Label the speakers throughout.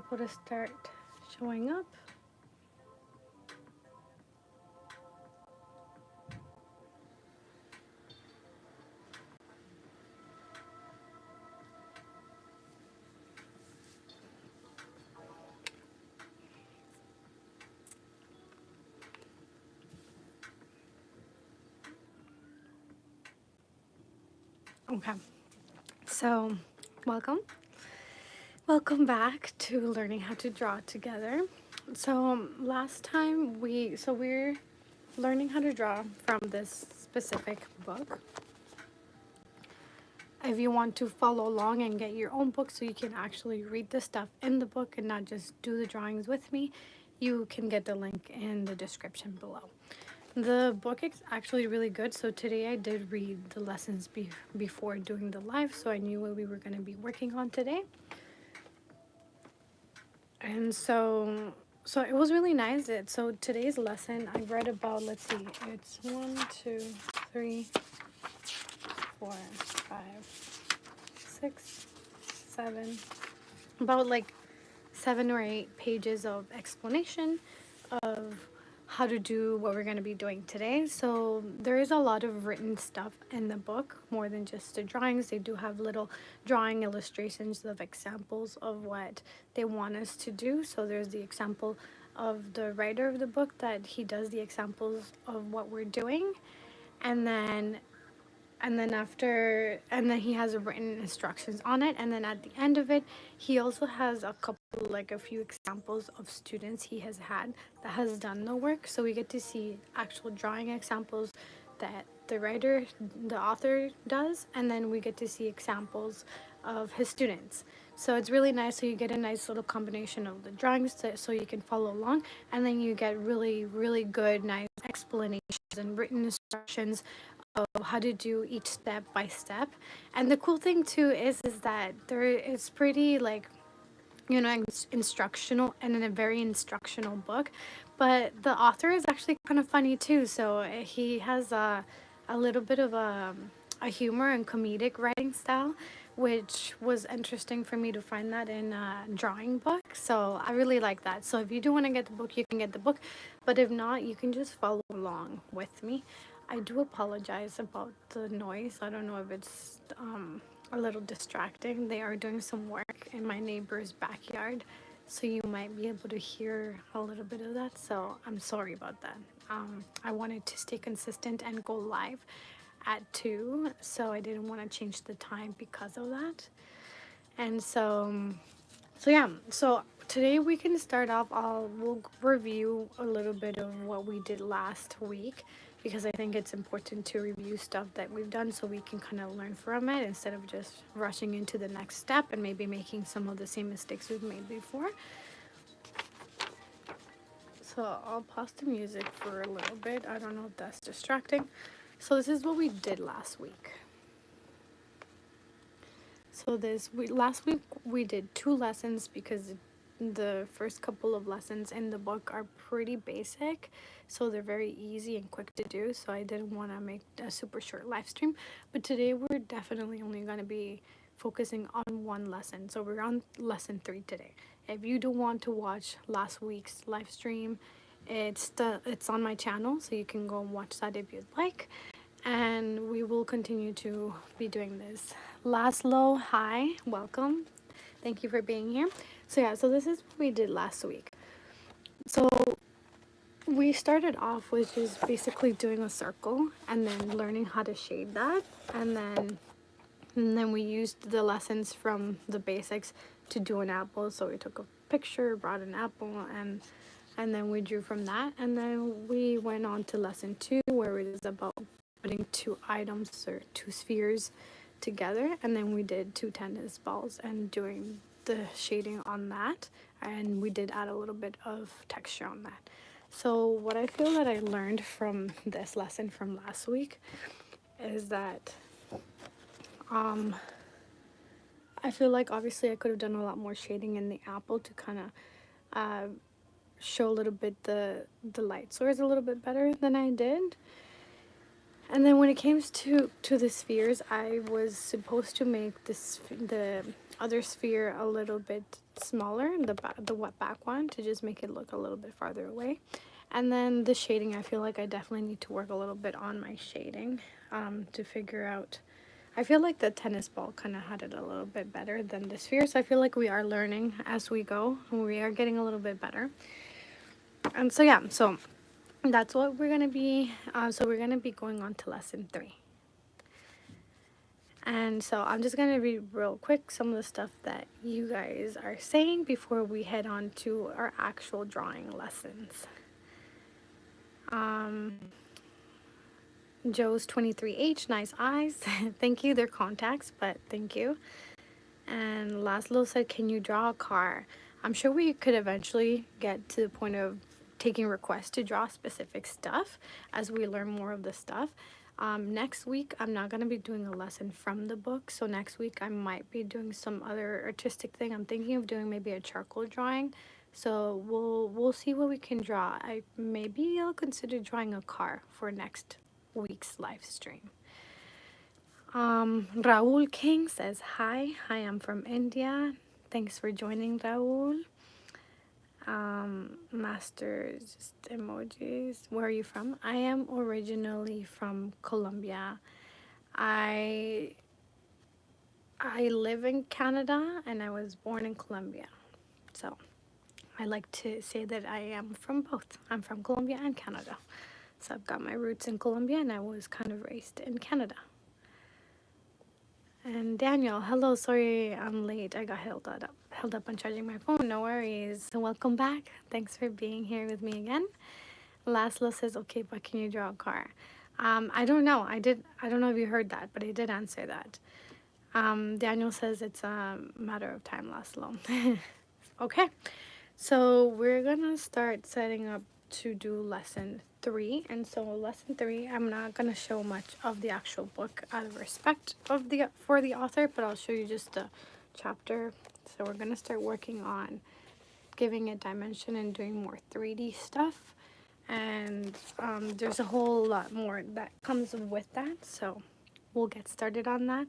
Speaker 1: people to start showing up. Okay, so welcome. Welcome back to learning how to draw together. So last time we're learning how to draw from this specific book. If you want to follow along and get your own book so you can actually read the stuff in the book and not just do the drawings with me, you can get the link in the description below. The book is actually really good. So today I did read the lessons before doing the live, so I knew what we were going to be working on today. And so it was really nice. So today's lesson I read about, let's see, it's 1, 2, 3, 4, 5, 6, 7, about like 7 or 8 pages of explanation of how to do what we're going to be doing today. So there is a lot of written stuff in the book, more than just the drawings. They do have little drawing illustrations of examples of what they want us to do. So there's the example of the writer of the book that he does the examples of what we're doing, and then he has written instructions on it, and then at the end of it he also has a few examples of students he has had that has done the work, so we get to see actual drawing examples that the author does, and then we get to see examples of his students. So it's really nice. So you get a nice little combination of the drawings so you can follow along, and then you get really good nice explanations and written instructions of how to do each step by step. And the cool thing too is that it's pretty like, you know, instructional, and in a very instructional book, but the author is actually kind of funny too. So he has a little bit of a humor and comedic writing style, which was interesting for me to find that in a drawing book. So I really like that. So if you do want to get the book, you can get the book, but if not, you can just follow along with me. I do apologize about the noise. I don't know if it's a little distracting. They are doing some work in my neighbor's backyard, so you might be able to hear a little bit of that. So I'm sorry about that. I wanted to stay consistent and go live at 2, so I didn't want to change the time because of that. And so yeah, so today we can start off. We'll review a little bit of what we did last week, because I think it's important to review stuff that we've done so we can kind of learn from it instead of just rushing into the next step and maybe making some of the same mistakes we've made before. So I'll pause the music for a little bit. I don't know if that's distracting. So this is what we did last week. So last week we did 2 lessons, because the first couple of lessons in the book are pretty basic, so they're very easy and quick to do, so I didn't want to make a super short live stream. But today we're definitely only going to be focusing on 1 lesson, so we're on lesson 3 today. If you do want to watch last week's live stream, it's on my channel, so you can go and watch that if you'd like. And we will continue to be doing this. Laszlo, hi, welcome. Thank you for being here. So yeah, so this is what we did last week. So we started off with just basically doing a circle and then learning how to shade that. And then we used the lessons from the basics to do an apple. So we took a picture, brought an apple, and then we drew from that. And then we went on to lesson 2, where it is about putting 2 items or 2 spheres together, and then we did 2 tennis balls and doing the shading on that, and we did add a little bit of texture on that. So what I feel that I learned from this lesson from last week is that I feel like obviously I could have done a lot more shading in the apple to kind of show a little bit the light source a little bit better than I did. And then when it came to the spheres, I was supposed to make the other sphere a little bit smaller, the wet back one, to just make it look a little bit farther away. And then the shading, I feel like I definitely need to work a little bit on my shading to figure out. I feel like the tennis ball kind of had it a little bit better than the sphere, so I feel like we are learning as we go, and we are getting a little bit better. And so yeah, so that's what we're gonna be. So we're gonna be going on to lesson 3. And so I'm just gonna read real quick some of the stuff that you guys are saying before we head on to our actual drawing lessons. Joe's 23H, nice eyes. Thank you. They're contacts, but thank you. And Laszlo said, can you draw a car? I'm sure we could eventually get to the point of taking requests to draw specific stuff as we learn more of the stuff. Next week, I'm not going to be doing a lesson from the book. So next week, I might be doing some other artistic thing. I'm thinking of doing maybe a charcoal drawing. So we'll see what we can draw. Maybe I'll consider drawing a car for next week's live stream. Raul King says, hi, I'm from India. Thanks for joining, Raul. Masters, just emojis. Where are you from? I am originally from Colombia. I live in Canada and I was born in Colombia. So I like to say that I am from both. I'm from Colombia and Canada. So I've got my roots in Colombia and I was kind of raised in Canada. And Daniel, hello, sorry I'm late. I got held up on charging my phone. No worries. Welcome back. Thanks for being here with me again. Laszlo says, okay, but can you draw a car? I don't know. I don't know if you heard that, but I did answer that. Daniel says it's a matter of time, Laszlo. Okay, so we're gonna start setting up to do lesson 3. And so lesson 3, I'm not gonna show much of the actual book out of respect of for the author, but I'll show you just the chapter. So we're gonna start working on giving it dimension and doing more 3D stuff. And there's a whole lot more that comes with that, so we'll get started on that.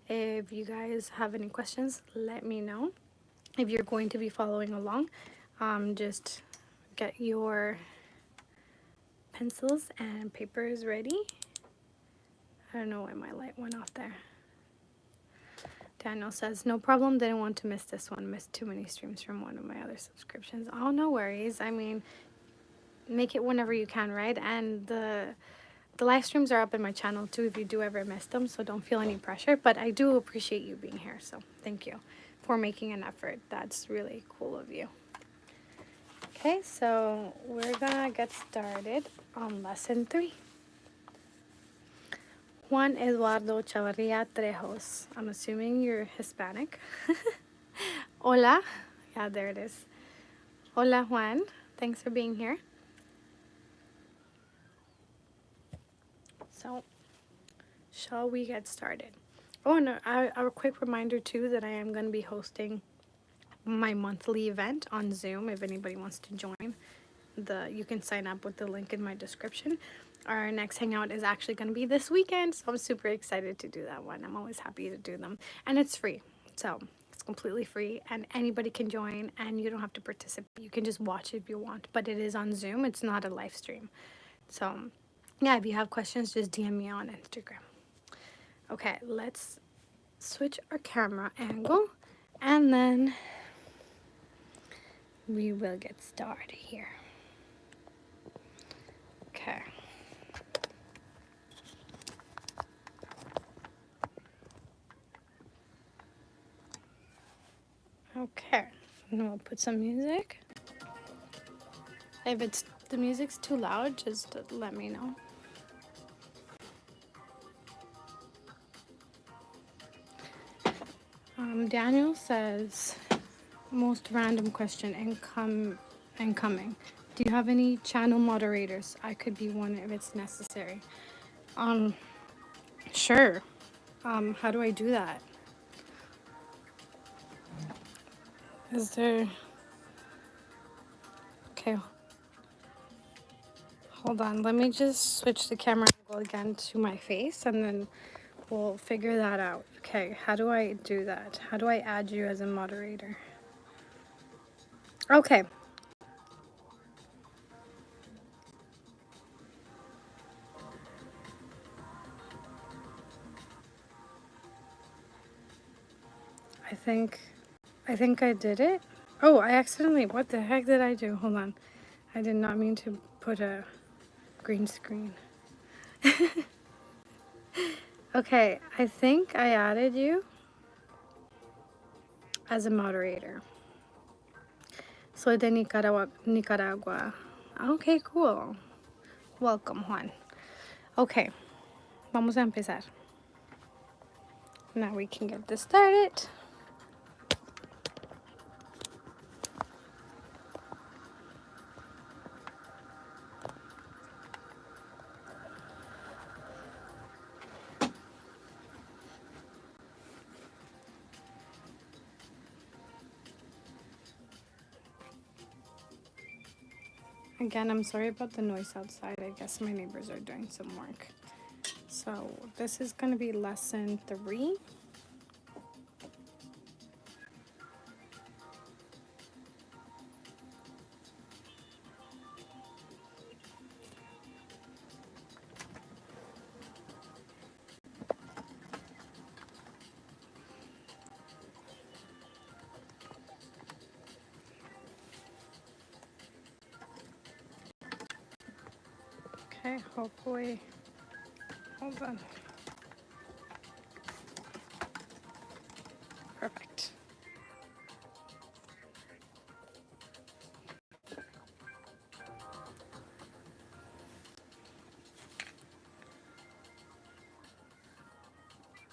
Speaker 1: If you guys have any questions, let me know. If you're going to be following along, just get your pencils and papers ready. I don't know why my light went off there. Daniel says, no problem, didn't want to miss this one. Missed too many streams from one of my other subscriptions. Oh, no worries. I mean, make it whenever you can, right? And the live streams are up in my channel too if you do ever miss them, so don't feel any pressure. But I do appreciate you being here, so thank you for making an effort. That's really cool of you. Okay, so we're gonna get started on lesson 3. Juan Eduardo Chavarria Trejos. I'm assuming you're Hispanic. Hola. Yeah, there it is. Hola, Juan. Thanks for being here. So, shall we get started? Oh, no, a quick reminder too that I am going to be hosting my monthly event on Zoom. If anybody wants to join, you can sign up with the link in my description. Our next hangout is actually going to be this weekend, so I'm super excited to do that one. I'm always happy to do them, and it's free, so it's completely free, and anybody can join, and you don't have to participate. You can just watch it if you want, but it is on Zoom. It's not a live stream. So yeah, if you have questions, just DM me on Instagram. Okay, let's switch our camera angle, and then we will get started here. Okay. Okay, and we'll put some music. If the music's too loud, just let me know. Daniel says, most random question incoming. Do you have any channel moderators? I could be one if it's necessary. Sure. How do I do that? Is there... Okay. Hold on. Let me just switch the camera angle again to my face, and then We'll figure that out. Okay, how do I do that? How do I add you as a moderator? Okay. I think I did it. Oh, I accidentally, what the heck did I do? Hold on. I did not mean to put a green screen. Okay, I think I added you as a moderator. Soy de Nicaragua. Okay, cool. Welcome, Juan. Okay, vamos a empezar. Now we can get this started. Again, I'm sorry about the noise outside. I guess my neighbors are doing some work. So this is going to be lesson 3. Okay, hopefully, hold on. Perfect.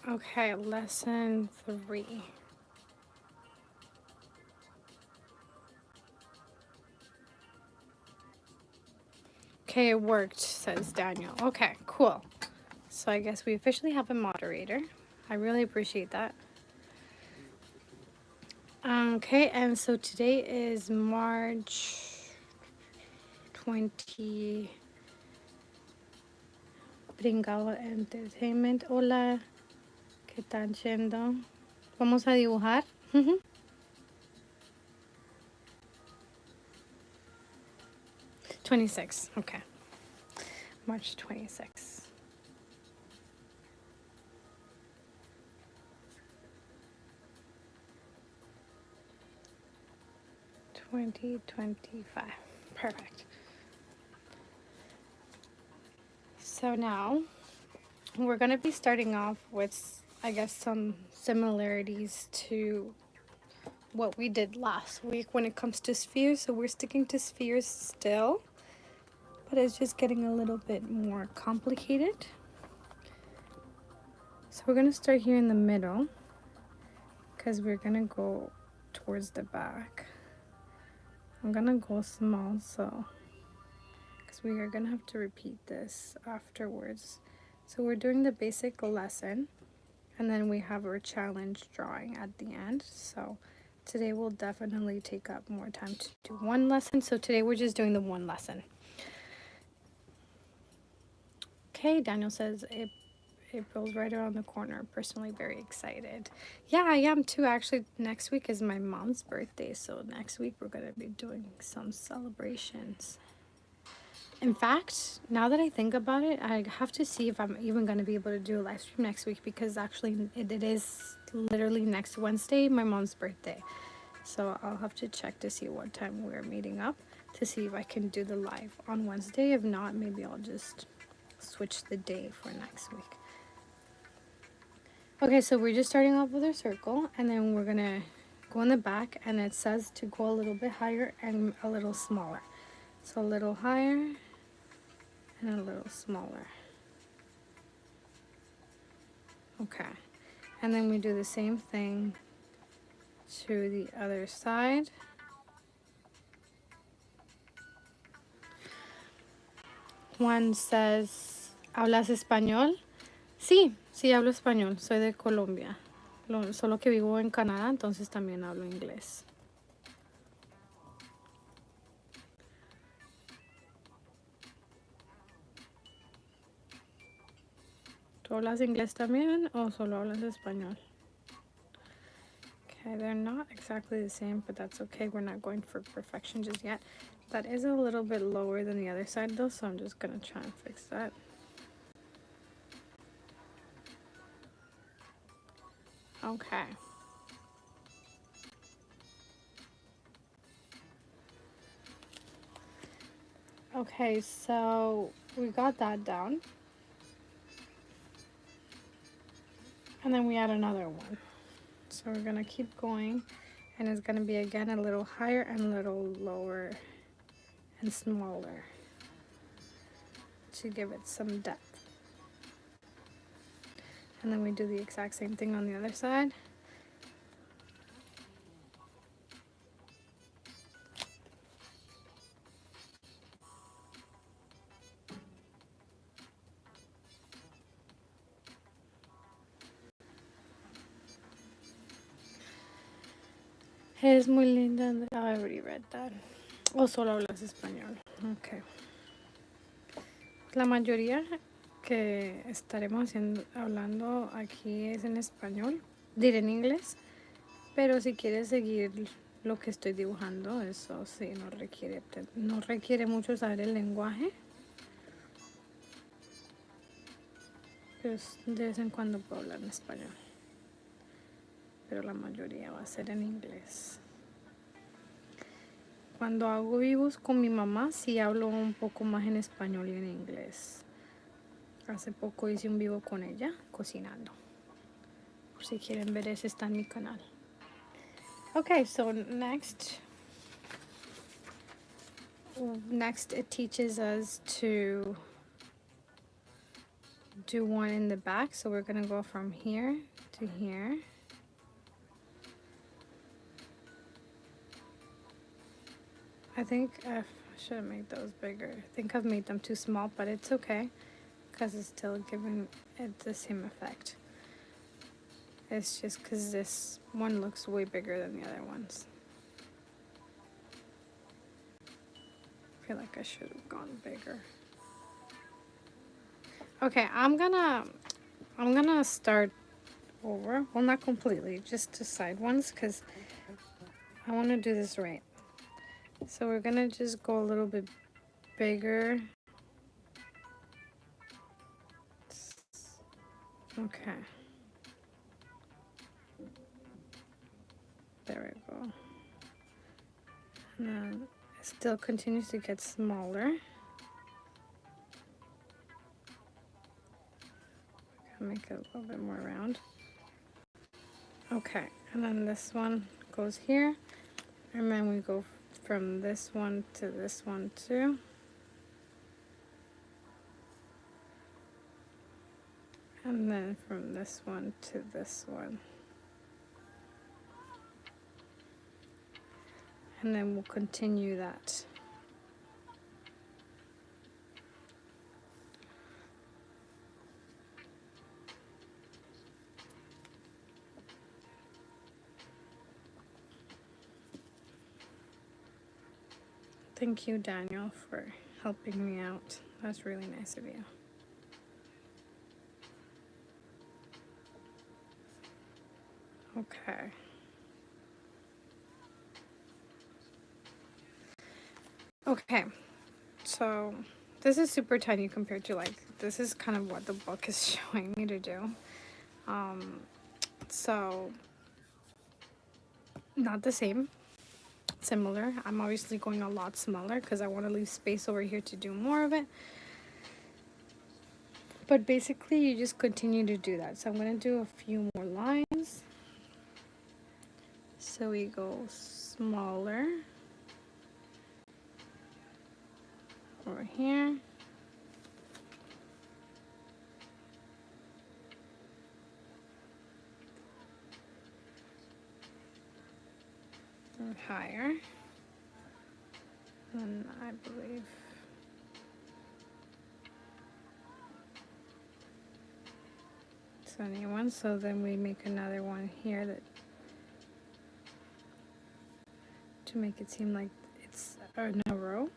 Speaker 1: Okay, lesson 3. Okay, it worked, says Daniel. Okay, cool. So I guess we officially have a moderator. I really appreciate that. Okay, and so today is March 20. Brincado Entertainment. Hola, ¿qué están haciendo? Vamos a dibujar. 26, okay. March 26. $2025. Perfect. So now we're going to be starting off with, I guess, some similarities to what we did last week when it comes to spheres. So we're sticking to spheres still, but it's just getting a little bit more complicated. So we're going to start here in the middle because we're going to go towards the back. I'm going to go small, so because we are going to have to repeat this afterwards. So we're doing the basic lesson, and then we have our challenge drawing at the end. So today will definitely take up more time to do one lesson. So today we're just doing the one lesson. Okay, Daniel says April's right around the corner. Personally very excited. Yeah, I am too. Actually, next week is my mom's birthday. So next week we're going to be doing some celebrations. In fact, now that I think about it, I have to see if I'm even going to be able to do a live stream next week, because actually it is literally next Wednesday, my mom's birthday. So I'll have to check to see what time we're meeting up to see if I can do the live on Wednesday. If not, maybe I'll just switch the day for next week. Okay, so we're just starting off with our circle, and then we're going to go in the back, and it says to go a little bit higher and a little smaller. So a little higher and a little smaller. Okay, and then we do the same thing to the other side. Juan says, ¿hablas español? Sí, sí hablo español, soy de Colombia. Solo que vivo en Canadá, entonces también hablo inglés. ¿Tú hablas inglés también o solo hablas español? Okay, they're not exactly the same, but that's okay. We're not going for perfection just yet. That is a little bit lower than the other side though, so I'm just gonna try and fix that. Okay. Okay, so we got that down. And then we add another one. So we're gonna keep going, and it's gonna be again a little higher and a little lower and smaller to give it some depth. And then we do the exact same thing on the other side. Es muy linda. Oh, I already read that. O solo hablas español. Okay. La mayoría que estaremos hablando aquí es en español. Diré en inglés. Pero si quieres seguir lo que estoy dibujando, eso sí, no requiere mucho saber el lenguaje. Pues de vez en cuando puedo hablar en español. Pero la mayoría va a ser en inglés. Cuando hago vivos con mi mamá, sí hablo un poco más en español y en inglés. Hace poco hice un vivo con ella, cocinando. Por si quieren ver, ese está en mi canal. Okay, so next it teaches us to do one in the back. So we're going to go from here to here. I think I should have made those bigger. I think I've made them too small, but it's okay because it's still giving it the same effect. It's just because this one looks way bigger than the other ones. I feel like I should have gone bigger. Okay, I'm gonna start over. Well, not completely, just the side ones because I want to do this right. So we're gonna just go a little bit bigger. Okay. There we go. And then it still continues to get smaller. Make it a little bit more round. Okay, and then this one goes here, and then we go from this one to this one too. And then from this one to this one. And then we'll continue that. Thank you, Daniel, for helping me out. That's really nice of you. Okay. Okay, so this is super tiny compared to, like, this is kind of what the book is showing me to do. So not the same, similar. I'm obviously going a lot smaller because I want to leave space over here to do more of it. But basically you just continue to do that. So I'm going to do a few more lines. So we go smaller over here. And higher. And I believe it's a new one. So then we make another one here that to make it seem like it's in a row.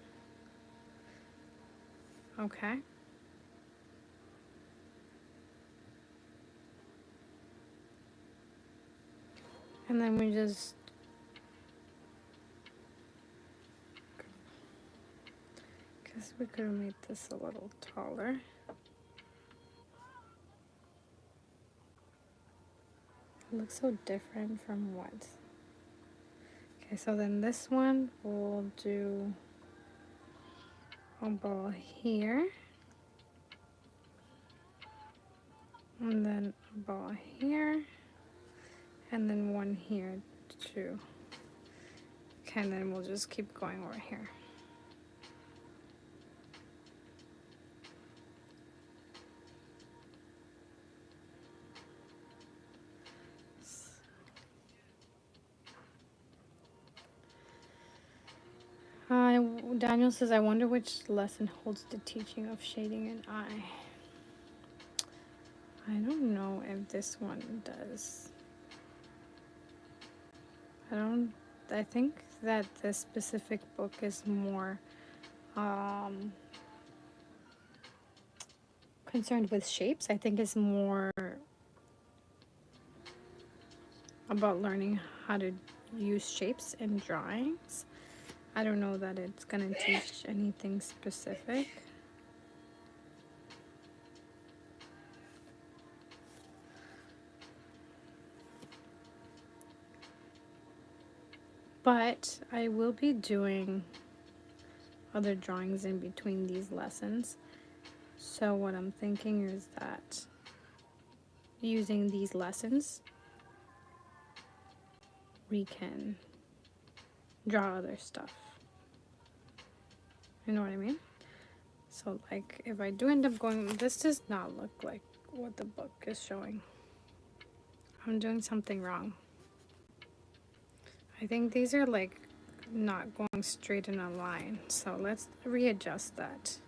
Speaker 1: Okay. And then we just guess we could have made this a little taller. It looks so different from what. Okay, so then this one we'll do a ball here. And then a ball here. And then one here too. Okay, and then we'll just keep going over here. Daniel says, I wonder which lesson holds the teaching of shading an eye. I don't know if this one does. I think that this specific book is more concerned with shapes. I think it's more about learning how to use shapes in drawings. I don't know that it's gonna teach anything specific. But I will be doing other drawings in between these lessons. So what I'm thinking is that using these lessons, we can draw other stuff. You know what I mean? So like if I do end up going, this does not look like what the book is showing. I'm doing something wrong. I think these are like not going straight in a line. So let's readjust that.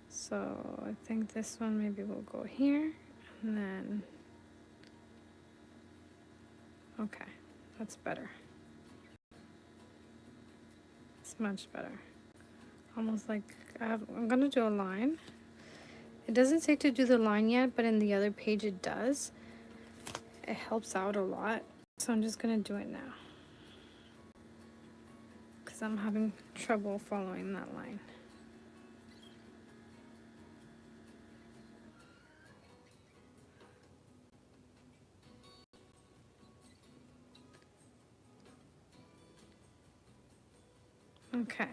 Speaker 1: So I think this one maybe will go here and then, okay, that's better. It's much better. Almost like I'm gonna do a line. It doesn't say to do the line yet, but in the other page it does. It helps out a lot. So I'm just gonna do it now. Because I'm having trouble following that line. Okay.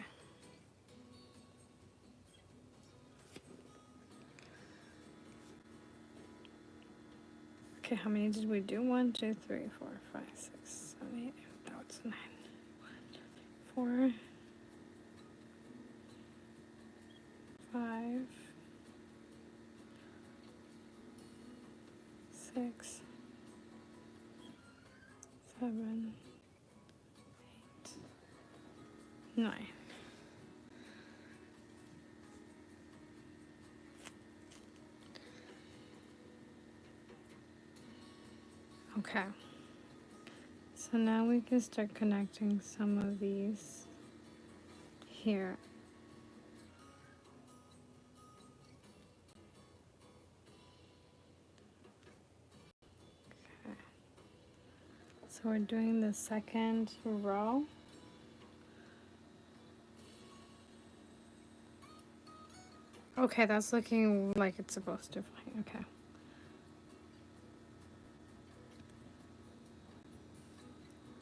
Speaker 1: Okay, how many did we do? 1, 2, 3, 4, 5, 6, 7, 8. Now it's 9. 1, 2, 4, 5, 6, 7, 8, 9. Okay. So now we can start connecting some of these here. Okay. So we're doing the second row. Okay, that's looking like it's supposed to. Okay.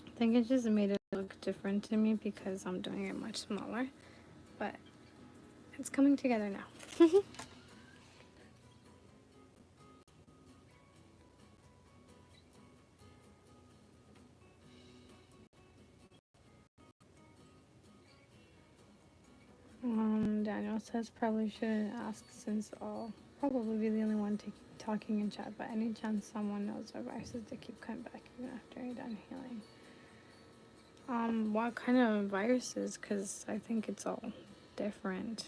Speaker 1: I think it just made it look different to me because I'm doing it much smaller, but it's coming together now. Daniel says probably shouldn't ask since I'll probably be the only one talking in chat, but any chance someone knows advices to keep coming back even after you're done healing. What kind of viruses? Because I think it's all different.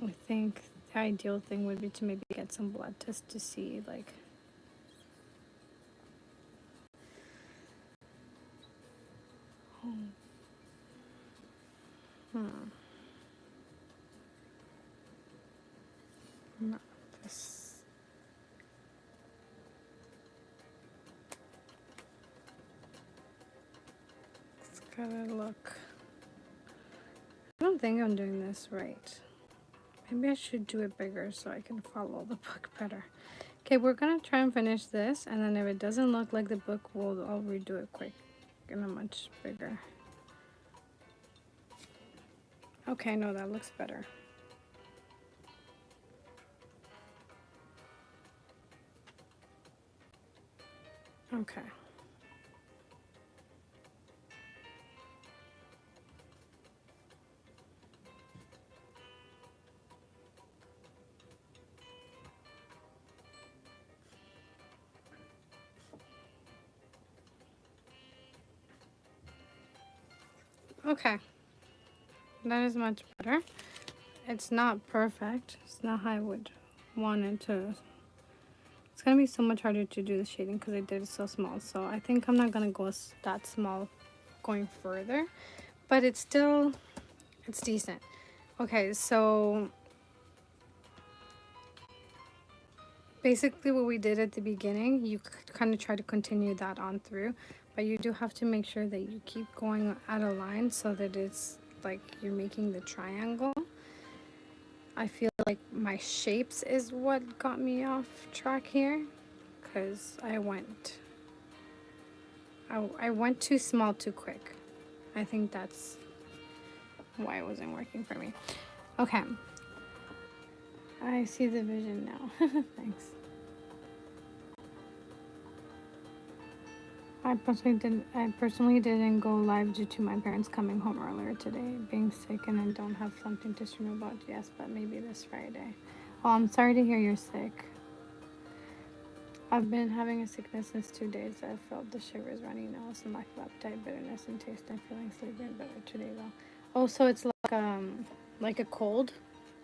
Speaker 1: I think the ideal thing would be to maybe get some blood tests to see, like, not this gotta look. I don't think I'm doing this right. Maybe I should do it bigger so I can follow the book better. Okay, we're gonna try and finish this, and then if it doesn't look like the book, I'll redo it quick in a much bigger. Okay, no, that looks better. Okay. Okay, that is much better. It's not perfect. It's not how I would want it to. It's gonna be so much harder to do the shading because I did it so small. So I think I'm not gonna go that small going further, but it's decent. Okay, so basically what we did at the beginning, you kind of try to continue that on through, but you do have to make sure that you keep going at a line so that it's like you're making the triangle. I feel like my shapes is what got me off track here, because I went too small too quick. I think that's why it wasn't working for me. Okay, I see the vision now. Thanks. I personally didn't go live due to my parents coming home earlier today, being sick, and I don't have something to stream about. Yes, but maybe this Friday. Oh, I'm sorry to hear you're sick. I've been having a sickness since 2 days. I felt the shivers, runny nose, and lack of appetite, bitterness, and taste. I'm feeling sleepy and better today though. Oh, so it's like a cold,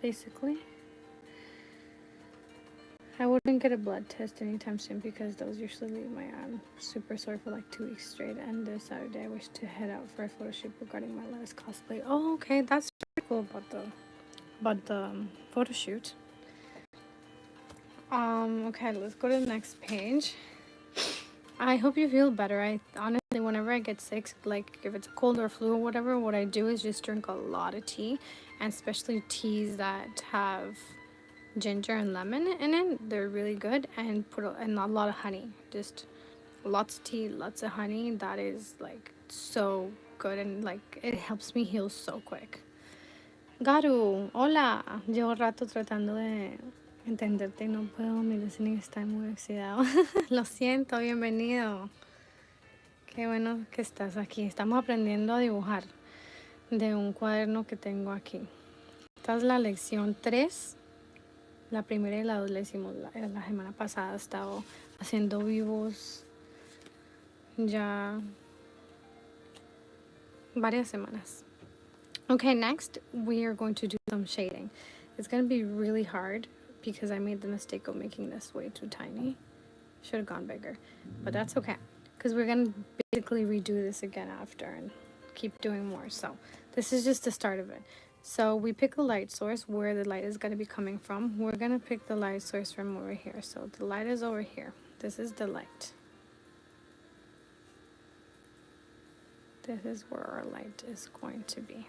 Speaker 1: basically. I wouldn't get a blood test anytime soon because those usually leave my arm super sore for like 2 weeks straight. And this Saturday, I wish to head out for a photo shoot regarding my latest cosplay. Oh, okay, that's pretty cool about the photo shoot. Okay, let's go to the next page. I hope you feel better. I honestly, whenever I get sick, like if it's a cold or flu or whatever, what I do is just drink a lot of tea, and especially teas that have ginger and lemon in it. They're really good, and and a lot of honey. Just lots of tea, lots of honey. That is like so good, and like it helps me heal so quick. Garu, hola. Llevo rato tratando de entenderte y no puedo. Mi listening está muy oxidado. Lo siento, bienvenido. Qué bueno que estás aquí. Estamos aprendiendo a dibujar de un cuaderno que tengo aquí. Esta es la lección 3. La primera y la 2 la hicimos la semana pasada. He estado haciendo vivos ya varias semanas. Okay, next we are going to do some shading. It's going to be really hard because I made the mistake of making this way too tiny. Should have gone bigger, but that's okay because we're going to basically redo this again after and keep doing more. So this is just the start of it. So we pick a light source where the light is going to be coming from. We're going to pick the light source from over here. So the light is over here. This is the light. This is where our light is going to be.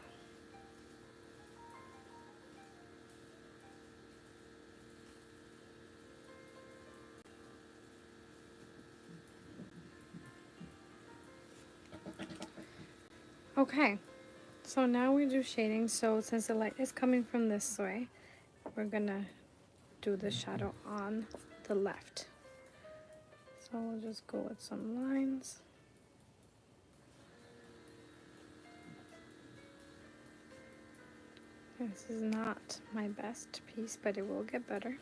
Speaker 1: Okay, so now we do shading. So since the light is coming from this way, we're gonna do the shadow on the left. So we'll just go with some lines. This is not my best piece, but it will get better.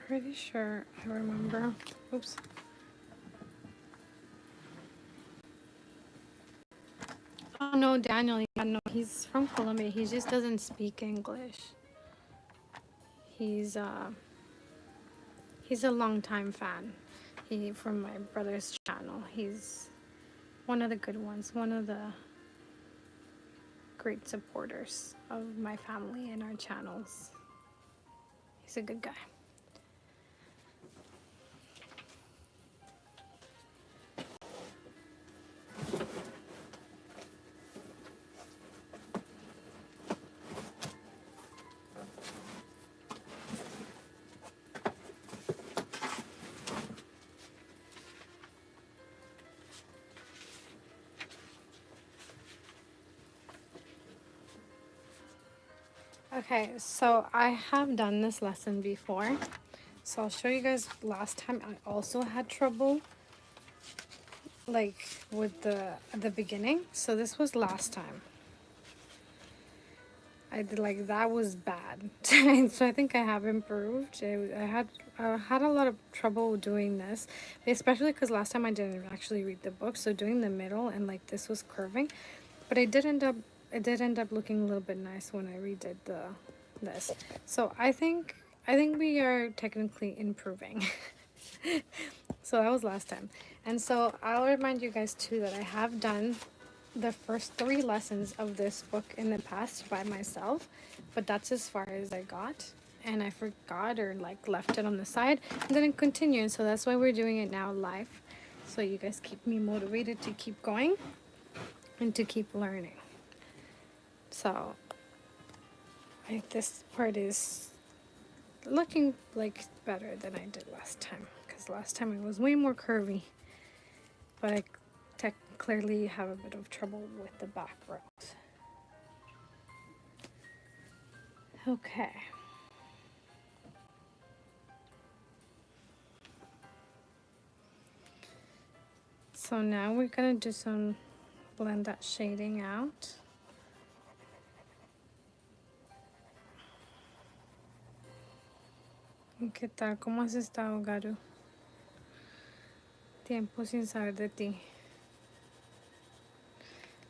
Speaker 1: Pretty sure I remember. Oops. Oh no, Daniel. Yeah, no, he's from Colombia. He just doesn't speak English. He's a longtime fan. From my brother's channel. He's one of the good ones. One of the great supporters of my family and our channels. He's a good guy. Okay, so I have done this lesson before. So I'll show you guys. Last time I also had trouble like with the beginning. So this was last time. I did like that was bad. So I think I have improved. I had a lot of trouble doing this, especially because last time I didn't actually read the book. So doing the middle and like this was curving, but it did end up looking a little bit nice when I redid this. So I think we are technically improving. So that was last time. And so I'll remind you guys too that I have done the first 3 lessons of this book in the past by myself, but that's as far as I got. And I forgot or like left it on the side and didn't continue. And so that's why we're doing it now live. So you guys keep me motivated to keep going and to keep learning. So this part is looking like better than I did last time, because last time it was way more curvy, but I clearly have a bit of trouble with the back rows. Okay. So now we're gonna do some, blend that shading out. ¿Qué tal? ¿Cómo has estado, Garu? Tiempo sin saber de ti.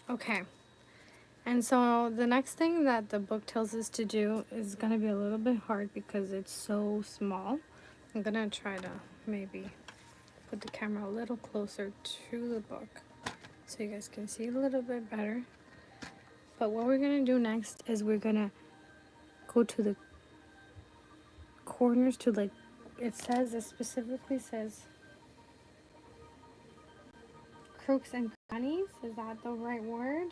Speaker 1: Okay. And so the next thing that the book tells us to do is gonna be a little bit hard because it's so small. I'm gonna try to maybe put the camera a little closer to the book so you guys can see a little bit better. But what we're gonna do next is we're gonna go to the corners to like, it specifically says crooks and crannies. Is that the right word?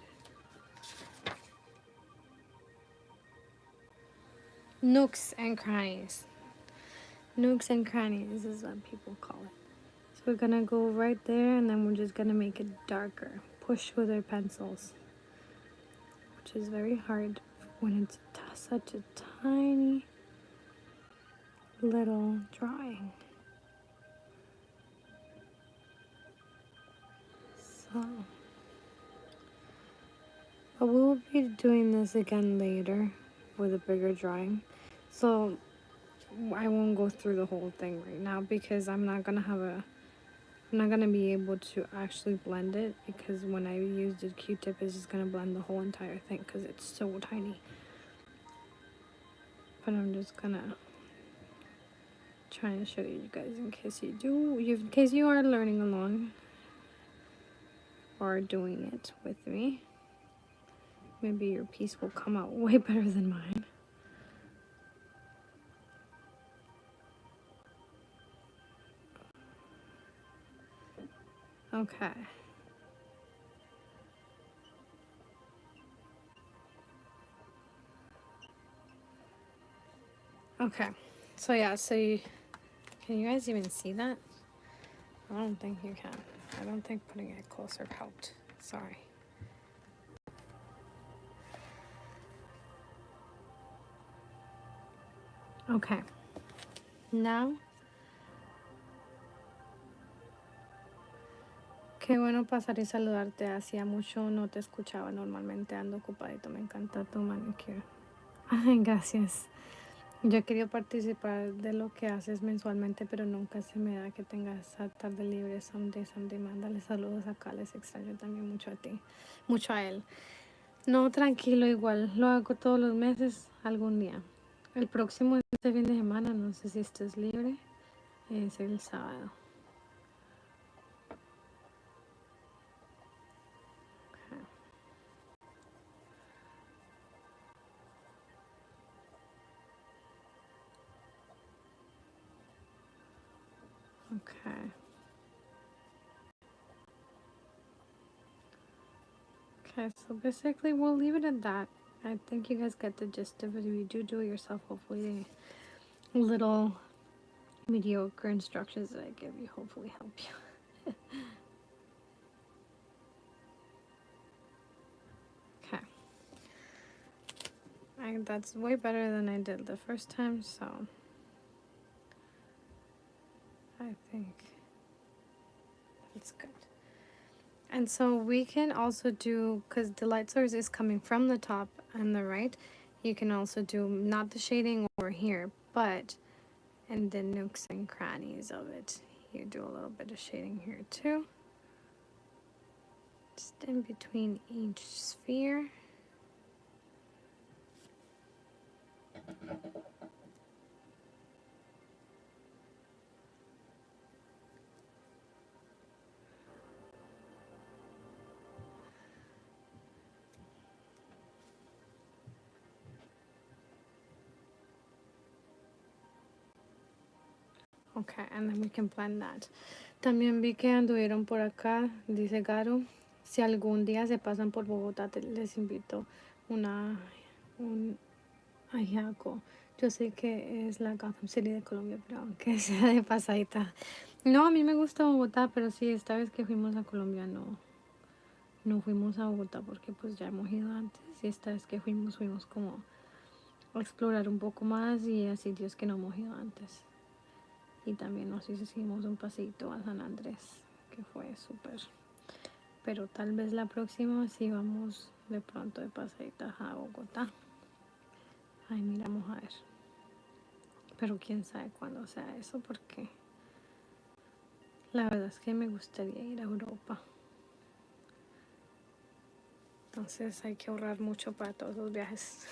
Speaker 1: Nooks and crannies. Nooks and crannies is what people call it. So we're gonna go right there and then we're just gonna make it darker. Push with our pencils, which is very hard when it's such a tiny little drawing. So, but we'll be doing this again later with a bigger drawing. So I won't go through the whole thing right now because I'm not gonna be able to actually blend it, because when I use the Q-tip it's just gonna blend the whole entire thing because it's so tiny. But I'm just gonna try and show you guys in case you are learning along or doing it with me. Maybe your piece will come out way better than mine. Okay. Okay. So yeah, can you guys even see that? I don't think you can. I don't think putting it closer helped. Sorry. Okay. Now, qué bueno pasar y saludarte. Hacía mucho no te escuchaba. Normalmente ando ocupadito. Me encanta tu manicure. Ay, gracias. Yo he querido participar de lo que haces mensualmente, pero nunca se me da que tengas esa tarde libre. Someday, mándale saludos acá. Les extraño también mucho a ti. Mucho a él. No, tranquilo, igual. Lo hago todos los meses, algún día. El próximo es este fin de semana. No sé si estés libre. Es el sábado. Okay. Okay, so basically we'll leave it at that. I think you guys get the gist of it. If you do it yourself, hopefully the little mediocre instructions that I give you hopefully help you. Okay. That's way better than I did the first time, so I think that's good. And so we can also do, because the light source is coming from the top and the right, you can also do not the shading over here, but in the nooks and crannies of it. You do a little bit of shading here too. Just in between each sphere. Okay, and then we can blend that. También vi que anduvieron por acá, dice Garo, si algún día se pasan por Bogotá, les invito un ajiaco. Yo sé que es la Gotham City de Colombia, pero aunque sea de pasadita. No, a mí me gusta Bogotá, pero sí, esta vez que fuimos a Colombia no fuimos a Bogotá porque pues ya hemos ido antes. Y esta vez que fuimos como a explorar un poco más y a sitios que no hemos ido antes. Y también nos hicimos un paseito a San Andrés, que fue súper. Pero tal vez la próxima sí vamos de pronto de paseita a Bogotá. Ahí miramos a ver. Pero quién sabe cuándo sea eso, porque la verdad es que me gustaría ir a Europa. Entonces hay que ahorrar mucho para todos los viajes.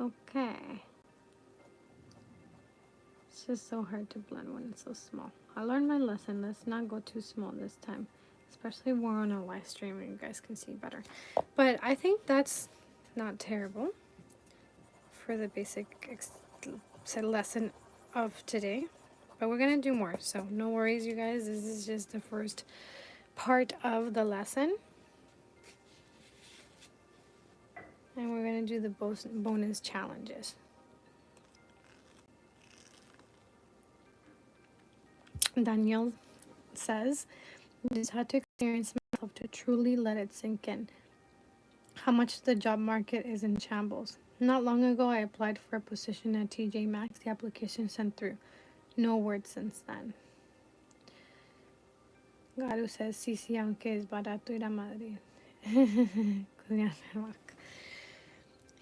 Speaker 1: Okay. It's just so hard to blend when it's so small. I learned my lesson. Let's not go too small this time. Especially when we're on a live stream and you guys can see better. But I think that's not terrible for the basic lesson of today. But we're going to do more. So no worries, you guys. This is just the first part of the lesson. And we're going to do the bonus challenges. Danielle says, just had to experience myself to truly let it sink in how much the job market is in shambles. Not long ago, I applied for a position at TJ Maxx. The application sent through. No word since then. Garu says, sí, aunque es barato ir a Madrid.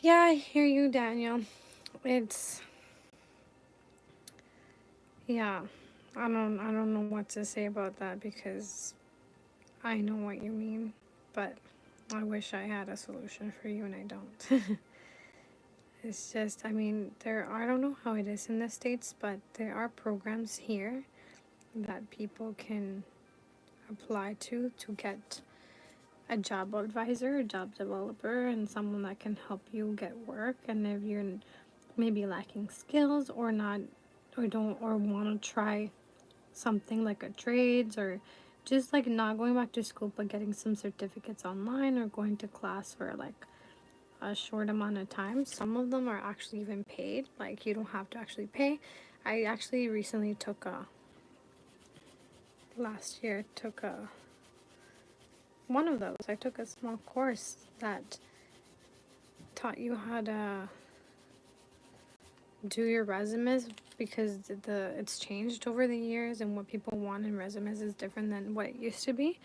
Speaker 1: Yeah, I hear you, Daniel. It's, yeah, I don't know what to say about that because I know what you mean, but I wish I had a solution for you and I don't. It's just, I mean, I don't know how it is in the States, but there are programs here that people can apply to get a job advisor, a job developer, and someone that can help you get work. And if you're maybe lacking skills or not, or want to try something like a trades, or just like not going back to school but getting some certificates online or going to class for like a short amount of time. Some of them are actually even paid, like you don't have to actually pay. I actually recently last year took one of those. I took a small course that taught you how to do your resumes, because it's changed over the years and what people want in resumes is different than what it used to be.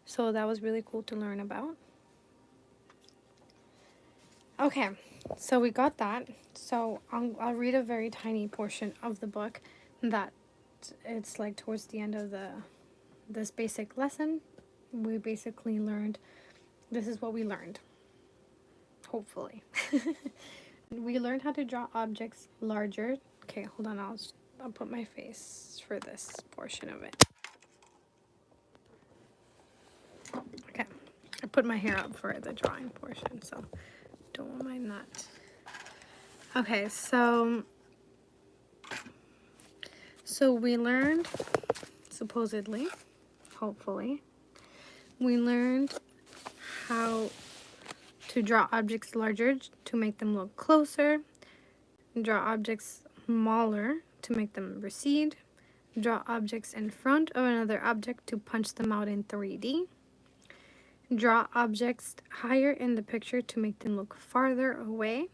Speaker 1: So that was really cool to learn about. Okay, so we got that. So I'll read a very tiny portion of the book that it's like towards the end of this basic lesson. We basically learned, this is what we learned, hopefully. We learned how to draw objects larger. Okay, hold on, I'll put my face for this portion of it. Okay, I put my hair up for the drawing portion, so don't mind that. Okay, so we learned, supposedly, hopefully, we learned how to draw objects larger to make them look closer, draw objects smaller to make them recede, draw objects in front of another object to punch them out in 3D, Draw objects higher in the picture to make them look farther away.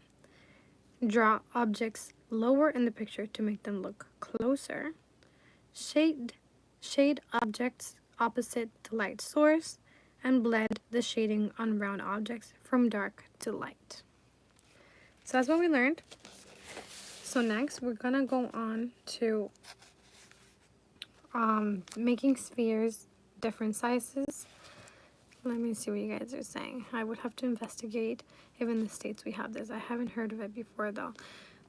Speaker 1: Draw objects lower in the picture to make them look closer. Shade objects opposite the light source, and blend the shading on round objects from dark to light. So that's what we learned. So next we're gonna go on to making spheres different sizes. Let me see what you guys are saying. I would have to investigate if in the States we have this. I haven't heard of it before though.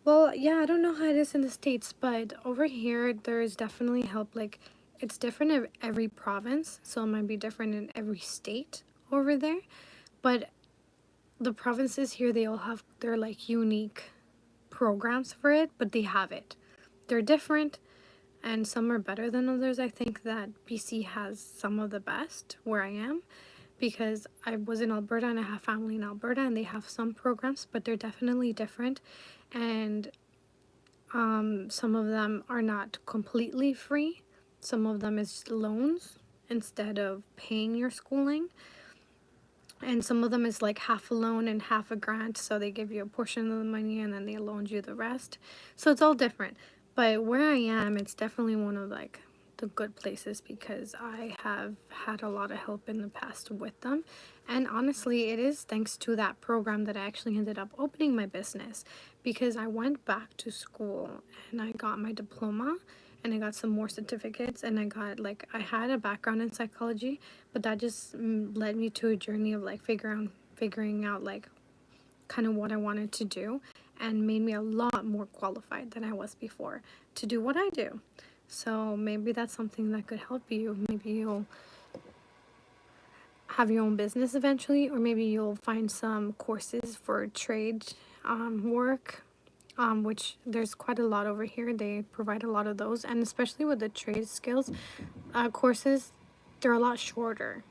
Speaker 1: Well, yeah, I don't know how it is in the States, but over here there's definitely help. Like, it's different in every province, so it might be different in every state over there. But the provinces here, they all have their like unique programs for it, but they have it. They're different, and some are better than others. I think that BC has some of the best where I am, because I was in Alberta and I have family in Alberta, and they have some programs, but they're definitely different. And some of them are not completely free. Some of them is loans instead of paying your schooling. And some of them is like half a loan and half a grant, so they give you a portion of the money and then they loan you the rest. So it's all different. But where I am, it's definitely one of like the good places, because I have had a lot of help in the past with them. And honestly, it is thanks to that program that I actually ended up opening my business, because I went back to school and I got my diploma and I got some more certificates, and I got like, I had a background in psychology, but that just led me to a journey of like figuring out like kind of what I wanted to do, and made me a lot more qualified than I was before to do what I do. So maybe that's something that could help you. Maybe you'll have your own business eventually, or maybe you'll find some courses for trade work, which there's quite a lot over here. They provide a lot of those, and especially with the trade skills courses, they're a lot shorter,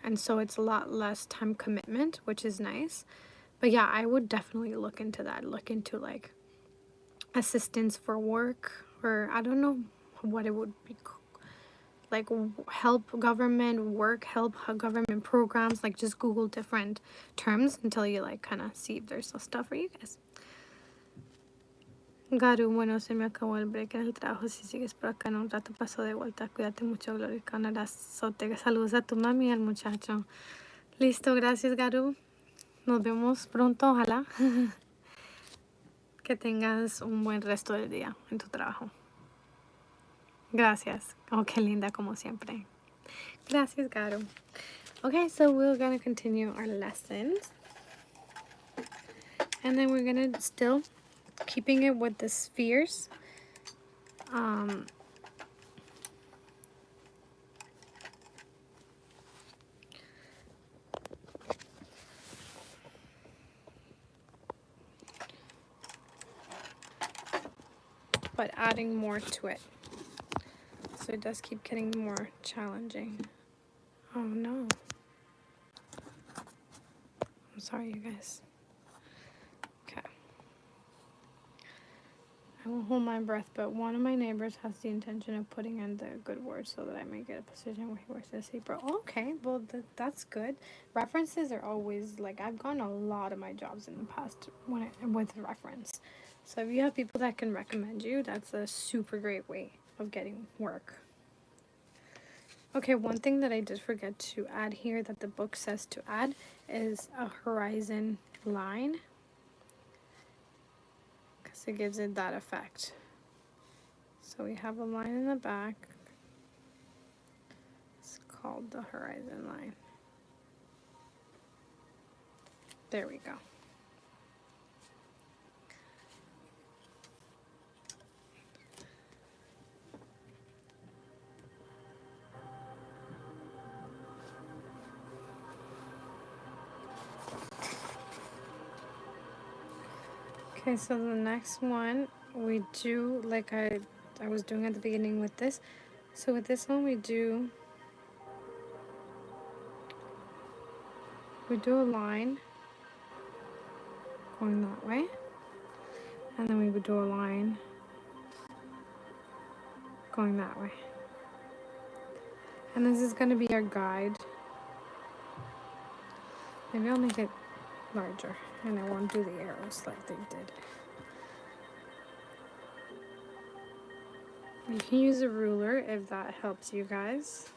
Speaker 1: and so it's a lot less time commitment, which is nice. But yeah, I would definitely look into that. Look into like assistance for work, or I don't know what it would be, like help government work, help government programs. Like, just Google different terms until you like kind of see if there's some stuff for you guys. Garu, bueno, se me acabó el break en el trabajo. Si sigues por acá en un rato paso de vuelta. Cuídate mucho, Glorica. Un abrazote. Saludos a tu mami y al muchacho. Listo, gracias, Garu. Nos vemos pronto, ojalá. Que tengas un buen resto del día en tu trabajo. Gracias. Oh, qué linda como siempre. Gracias, Garu. Okay, so we're going to continue our lessons. And then we're going to still keeping it with the spheres. But adding more to it. So it does keep getting more challenging. Oh no. I'm sorry, you guys. Okay. I won't hold my breath, but one of my neighbors has the intention of putting in the good word so that I may get a position where he works as a pro. Okay, well, that's good. References are always, like, I've gotten a lot of my jobs in the past with reference. So if you have people that can recommend you, that's a super great way of getting work. Okay, one thing that I did forget to add here that the book says to add is a horizon line, because it gives it that effect. So we have a line in the back. It's called the horizon line. There we go. Okay, so the next one we do like I was doing at the beginning with this. So with this one we do a line going that way, and then we would do a line going that way. And this is going to be our guide Maybe I'll make it larger and I won't do the arrows like they did. You can use a ruler if that helps you guys.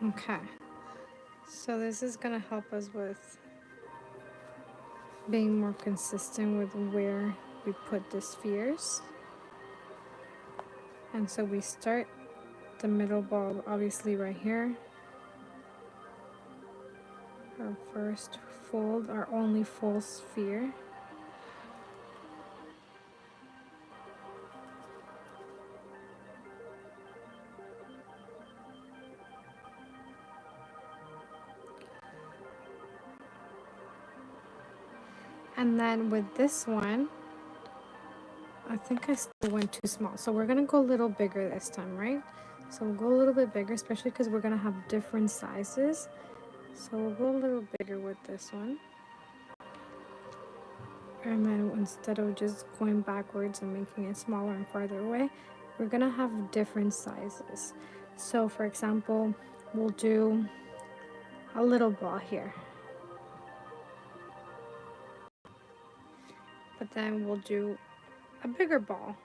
Speaker 1: Okay, so this is gonna help us with being more consistent with where we put the spheres. And so we start the middle ball obviously right here. Our first fold, our only full sphere. And then with this one, I think I still went too small. So we're gonna go a little bigger this time, right? So we'll go a little bit bigger, especially because we're gonna have different sizes. So we'll go a little bigger with this one. And then instead of just going backwards and making it smaller and farther away, we're gonna have different sizes. So for example, we'll do a little ball here. But then we'll do a bigger ball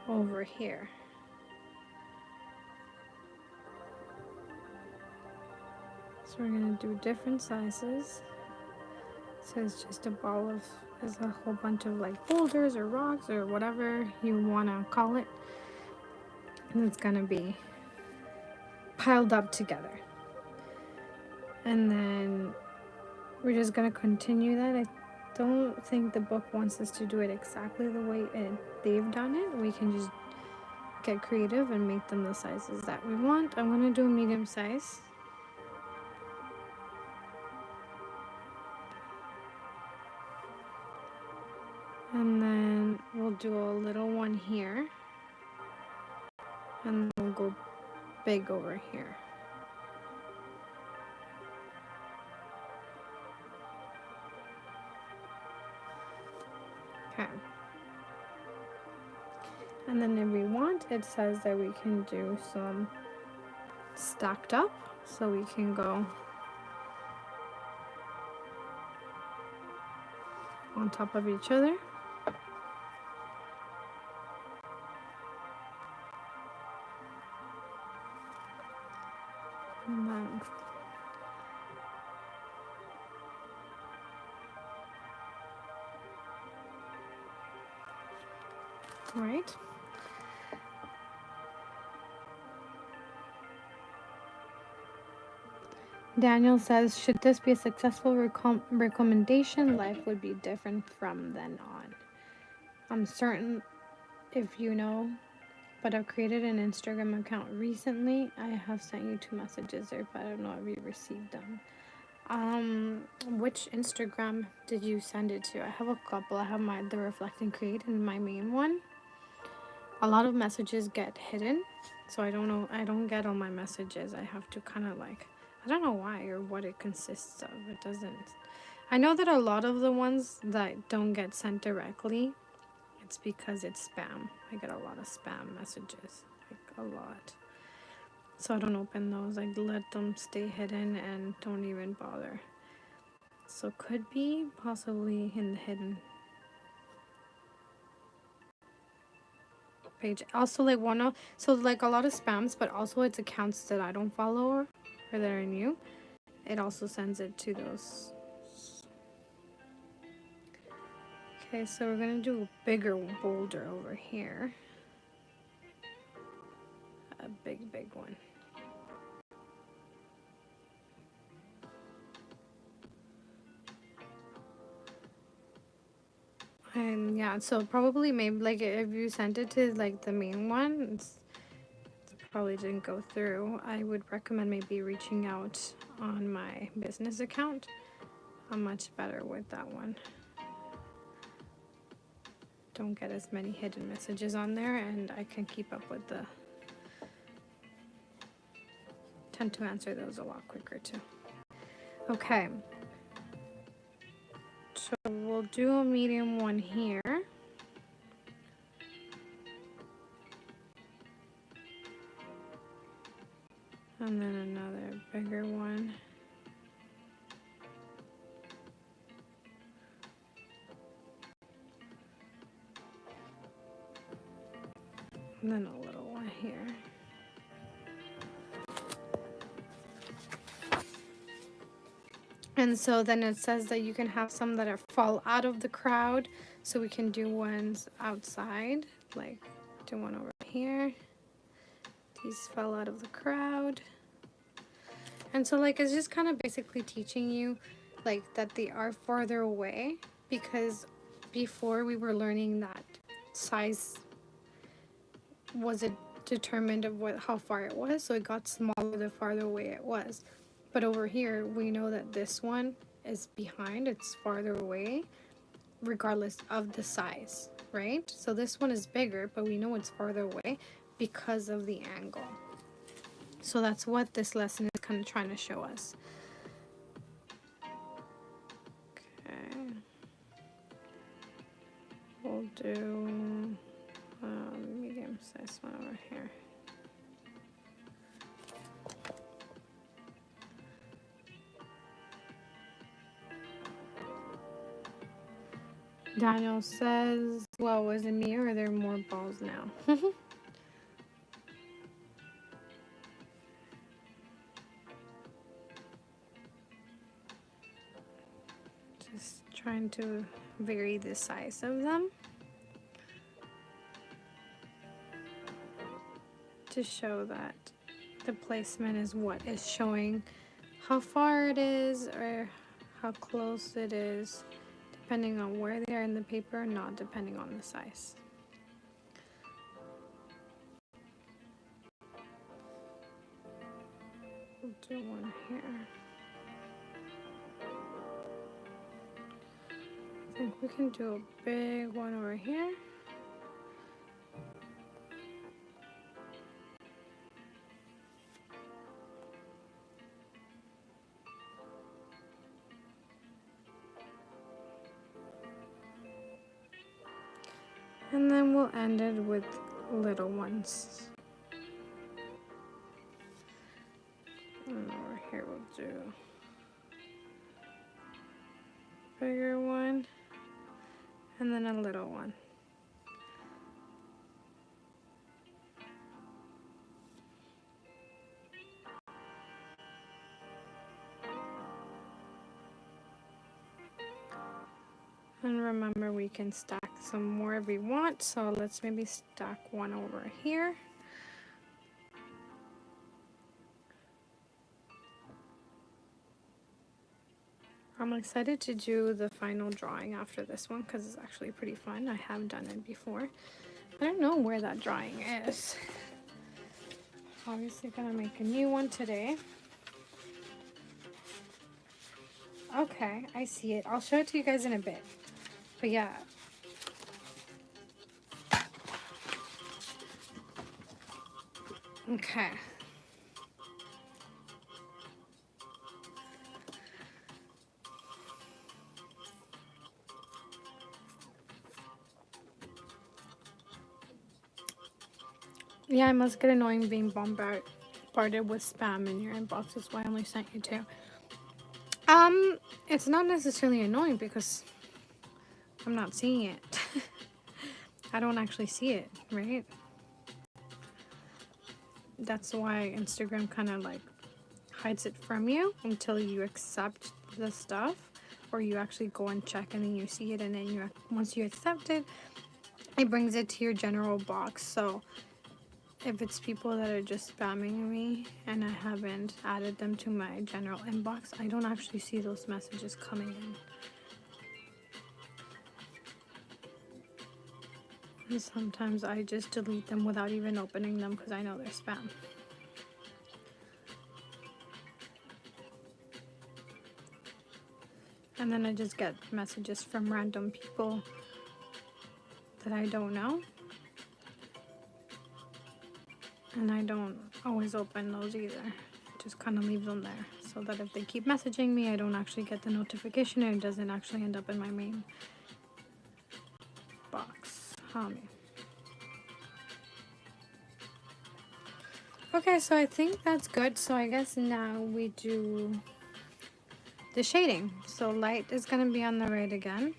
Speaker 1: over here. So we're gonna do different sizes. So it's just a ball of, it's a whole bunch of like boulders or rocks or whatever you wanna call it. And it's gonna be piled up together. And then we're just gonna continue that. I don't think the book wants us to do it exactly the way they've done it. We can just get creative and make them the sizes that we want. I'm gonna do a medium size. And then we'll do a little one here. And then we'll go big over here. Okay. And then if we want, it says that we can do some stacked up. So we can go on top of each other. And then right. Daniel says, should this be a successful recommendation, life would be different from then on. I'm certain if you know, but I've created an Instagram account recently. I have sent you 2 messages there, but I don't know if you received them. Which Instagram did you send it to? I have a couple. I have the Reflect and Create and my main one. A lot of messages get hidden, so I don't know. I don't get all my messages. I have to kind of like, I don't know why or what it consists of. It doesn't. I know that a lot of the ones that don't get sent directly, it's because it's spam. I get a lot of spam messages, like a lot. So I don't open those. I let them stay hidden and don't even bother. So could be possibly in the hidden page. Also, like so like a lot of spams, but also it's accounts that I don't follow or that are new. It also sends it to those. Okay, so we're gonna do a bigger boulder over here. A big one. And yeah, so probably maybe like if you sent it to like the main one, it probably didn't go through. I would recommend maybe reaching out on my business account. I'm much better with that one. Don't get as many hidden messages on there, and I can keep up with the, tend to answer those a lot quicker too. Okay. So we'll do a medium one here. And then another bigger one. And then a little one here. And so then it says that you can have some that are fall out of the crowd. So we can do ones outside, like do one over here. These fell out of the crowd. And so like it's just kind of basically teaching you like that they are farther away, because before we were learning that size was it determined of how far it was, so it got smaller the farther away it was. But over here we know that this one is behind, it's farther away regardless of the size, right? So this one is bigger, but we know it's farther away because of the angle. So that's what this lesson is kind of trying to show us. Okay, we'll do medium size one over here. Daniel says, well, was it me or are there more balls now? Just trying to vary the size of them to show that the placement is what is showing how far it is or how close it is, depending on where they are in the paper, not depending on the size. We'll do one here. I think we can do a big one over here. And then we'll end it with little ones. And over here we'll do a bigger one and then a little one. And remember, we can stack some more if we want, so let's maybe stack one over here. I'm excited to do the final drawing after this one because it's actually pretty fun. I have done it before. I don't know where that drawing is. Obviously gonna make a new one today. Okay, I see it. I'll show it to you guys in a bit. But yeah. Okay. Yeah, it must get annoying being bombarded with spam in your inbox. That's why I only sent you two. It's not necessarily annoying because I'm not seeing it. I don't actually see it, right? That's why Instagram kind of like hides it from you until you accept the stuff, or you actually go and check and then you see it, and then once you accept it, it brings it to your general box. So if it's people that are just spamming me and I haven't added them to my general inbox, I don't actually see those messages coming in. And sometimes I just delete them without even opening them because I know they're spam. And then I just get messages from random people that I don't know. And I don't always open those either. Just kind of leave them there so that if they keep messaging me, I don't actually get the notification and it doesn't actually end up in my main box. Okay, so I think that's good. So I guess now we do the shading. So light is going to be on the right again.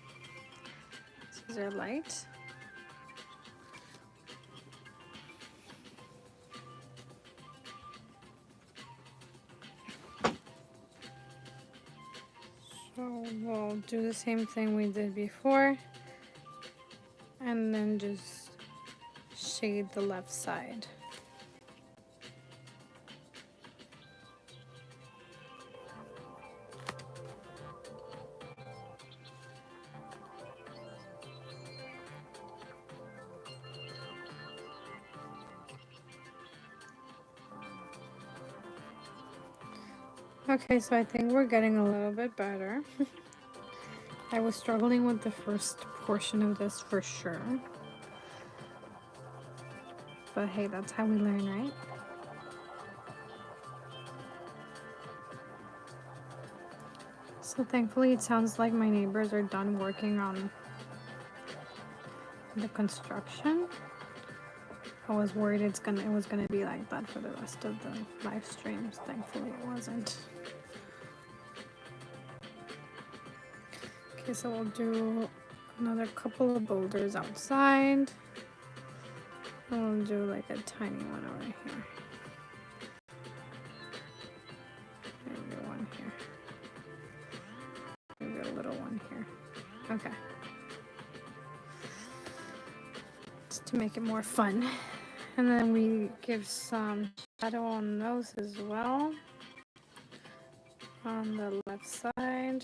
Speaker 1: This is our light. So we'll do the same thing we did before. And then just shade the left side. Okay, so I think we're getting a little bit better. I was struggling with the first portion of this for sure. But hey, that's how we learn, right? So thankfully it sounds like my neighbors are done working on the construction. I was worried it was gonna be like that for the rest of the live streams. Thankfully it wasn't. Okay, so we'll do another couple of boulders outside. And we'll do like a tiny one over here. Maybe one here. Maybe a little one here. Okay. Just to make it more fun. And then we give some shadow on those as well. On the left side.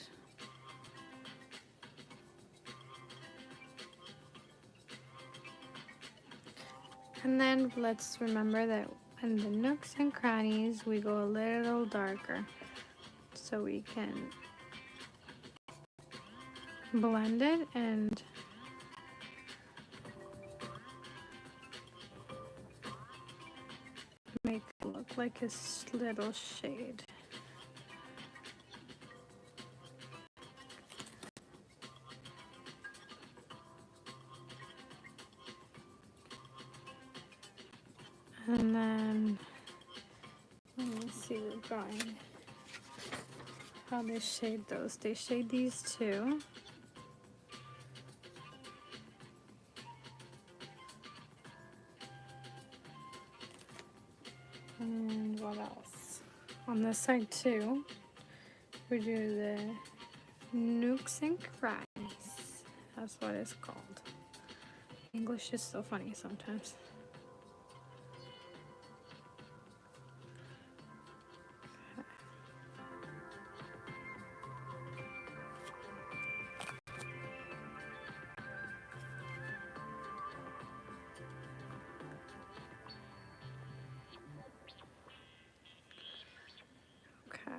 Speaker 1: And then let's remember that in the nooks and crannies, we go a little darker so we can blend it and make it look like a little shade. And then, let me see the drawing. How they shade those. They shade these two. And what else? On this side too, we do the nooks and crannies. That's what it's called. English is so funny sometimes. Okay.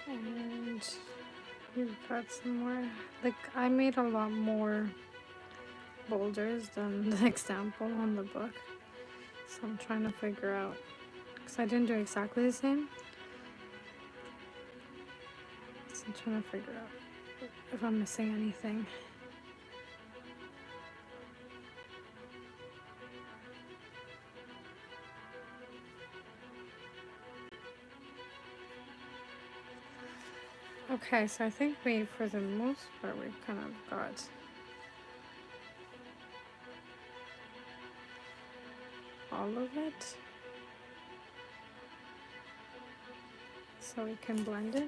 Speaker 1: And we've got some more. Like, I made a lot more boulders than the example on the book. So I'm trying to figure out, because I didn't do exactly the same. So I'm trying to figure out if I'm missing anything. Okay, so I think for the most part, we've kind of got all of it. So we can blend it.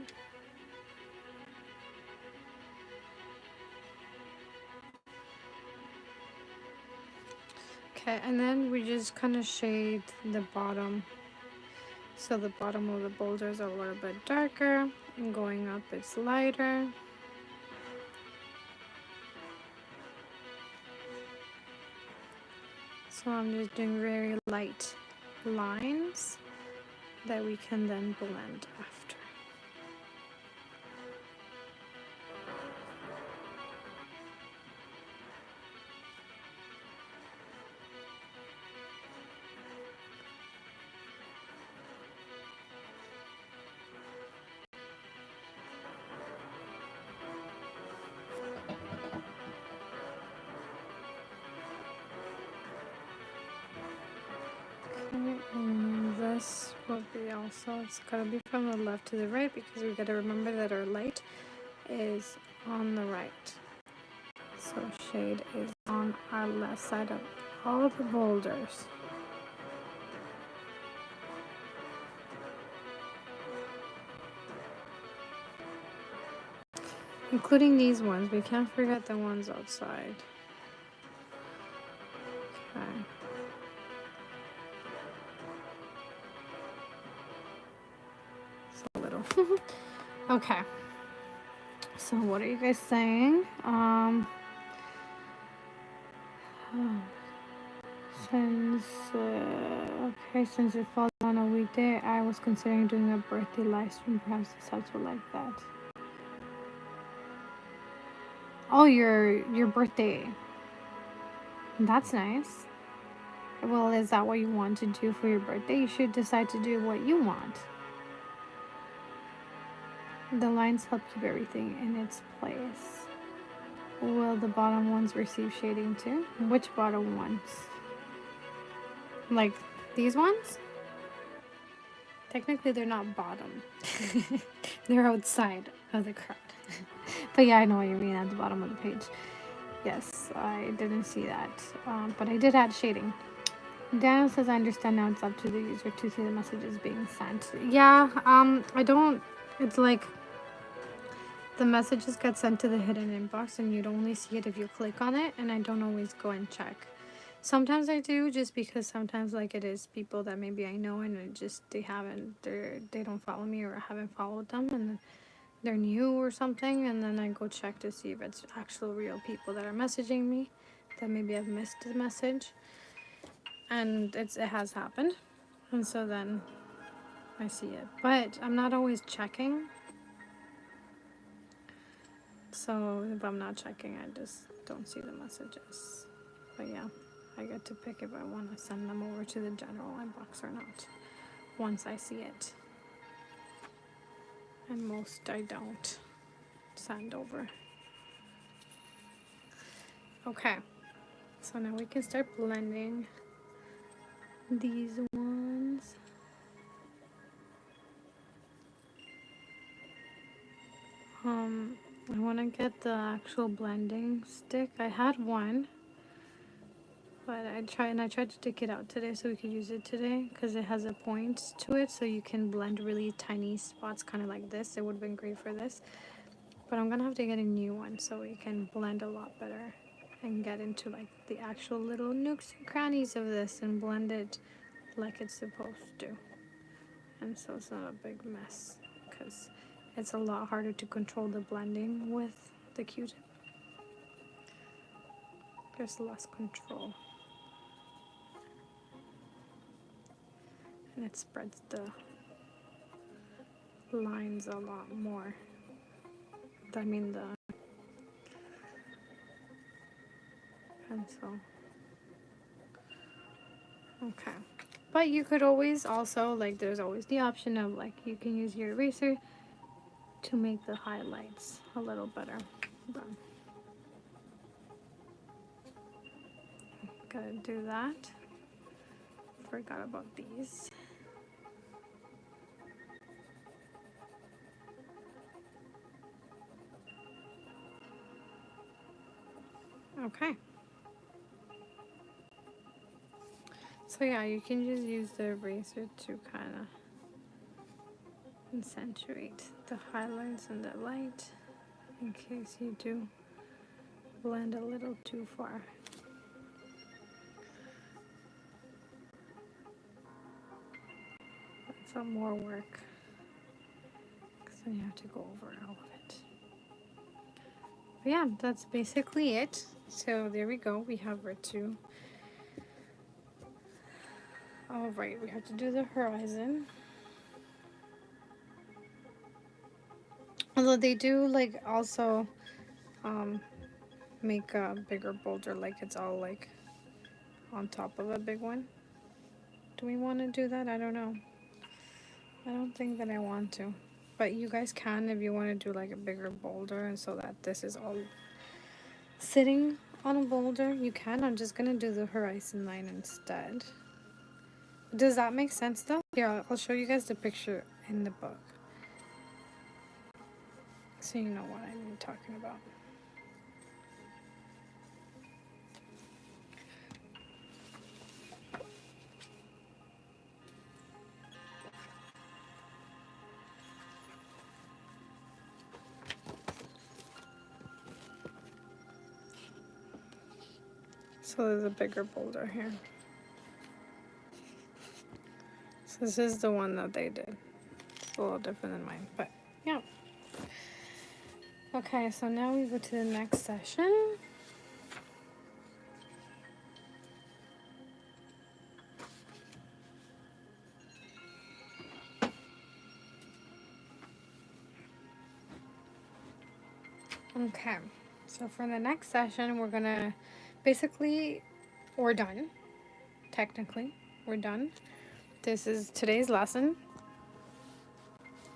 Speaker 1: Okay, and then we just kind of shade the bottom. So the bottom of the boulders are a little bit darker, and going up it's lighter. So I'm just doing very light lines that we can then blend after. this will be also, it's gotta be from the left to the right because we gotta remember that our light is on the right. So shade is on our left side of all the boulders. Including these ones, we can't forget the ones outside. Okay. It's a little. Okay. So what are you guys saying? Since since it falls on a weekday, I was considering doing a birthday live stream. Perhaps the subs will like that. Oh, your birthday. That's nice. Well, is that what you want to do for your birthday? You should decide to do what you want. The lines help keep everything in its place. Will the bottom ones receive shading too? Which bottom ones? Like these ones? Technically, they're not bottom. They're outside of the card. But yeah, I know what you mean at the bottom of the page. Yes, I didn't see that. But I did add shading. Daniel says, I understand now it's up to the user to see the messages being sent. Yeah, I don't, it's like the messages get sent to the hidden inbox and you'd only see it if you click on it, and I don't always go and check. Sometimes I do, just because sometimes like it is people that maybe I know and it just they don't follow me, or I haven't followed them and they're new or something, and then I go check to see if it's actual real people that are messaging me that maybe I've missed the message. And it has happened, and so then I see it, but I'm not always checking. So if I'm not checking, I just don't see the messages. But yeah, I get to pick if I want to send them over to the general inbox or not once I see it. And most I don't send over. Okay, so now we can start blending these ones. I want to get the actual blending stick. I had one, but I tried to take it out today so we could use it today because it has a point to it, so you can blend really tiny spots, kind of like this. It would have been great for this, but I'm gonna have to get a new one so we can blend a lot better and get into like the actual little nooks and crannies of this and blend it like it's supposed to, and so it's not a big mess because it's a lot harder to control the blending with the Q-tip. There's less control. And it spreads the lines a lot more. I mean the pencil. Okay. But you could always also, like, there's always the option of, like, you can use your eraser to make the highlights a little better. But gotta do that. Forgot about these. Okay. So yeah, you can just use the eraser to kind of accentuate the highlights and the light in case you do blend a little too far. That's some more work because then you have to go over all of it. But yeah, that's basically it. So there we go. We have our two. All right, we have to do the horizon. Although they do like also make a bigger boulder, like it's all like on top of a big one. Do we want to do that? I don't know. I don't think that I want to. But you guys can if you want to do like a bigger boulder, and so that this is all sitting on a boulder, you can. I'm just gonna do the horizon line instead. Does that make sense though? Here, I'll show you guys the picture in the book, so you know what I'm talking about. So there's a bigger boulder here. So this is the one that they did. It's a little different than mine, but yeah. Okay, so now we go to the next session. Okay, so for the next session, we're gonna basically, we're done. Technically, we're done. This is today's lesson.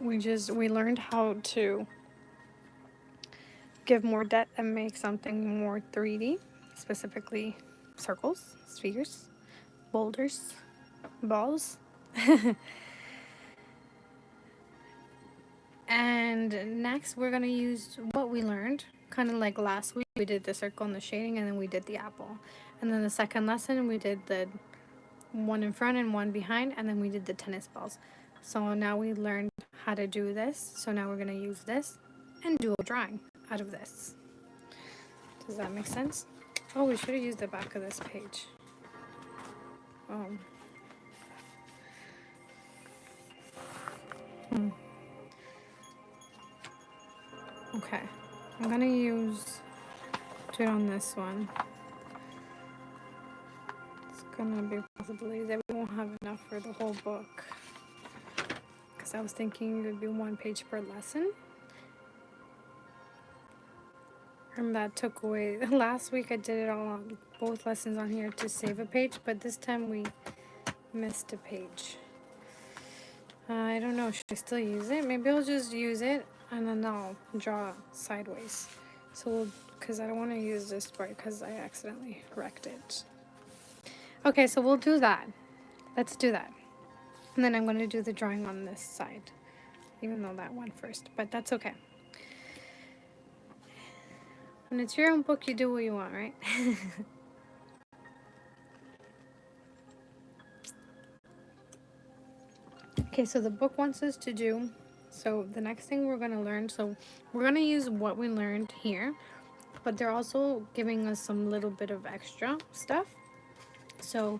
Speaker 1: We learned how to give more depth and make something more 3D, specifically circles, spheres, boulders, balls. And next we're gonna use what we learned, kind of like last week we did the circle and the shading, and then we did the apple. And then the second lesson we did the one in front and one behind, and then we did the tennis balls. So now we learned how to do this, so now we're gonna use this and do a drawing out of this. Does that make sense? Oh, we should have used the back of this page. Oh. Okay, I'm gonna do it on this one. It's gonna be possibly that we won't have enough for the whole book, because I was thinking it would be 1 page per lesson, and that took away. Last week I did it all on both lessons on here to save a page, but this time we missed a page. I don't know, should I still use it? Maybe I'll just use it and then I'll draw sideways. So, because I don't want to use this part because I accidentally wrecked it. Okay, so we'll do that. Let's do that. And then I'm going to do the drawing on this side, even though that went first, but that's okay. When it's your own book, you do what you want, right? Okay, so the book wants us to do, so the next thing we're going to learn, so we're going to use what we learned here, but they're also giving us some little bit of extra stuff. So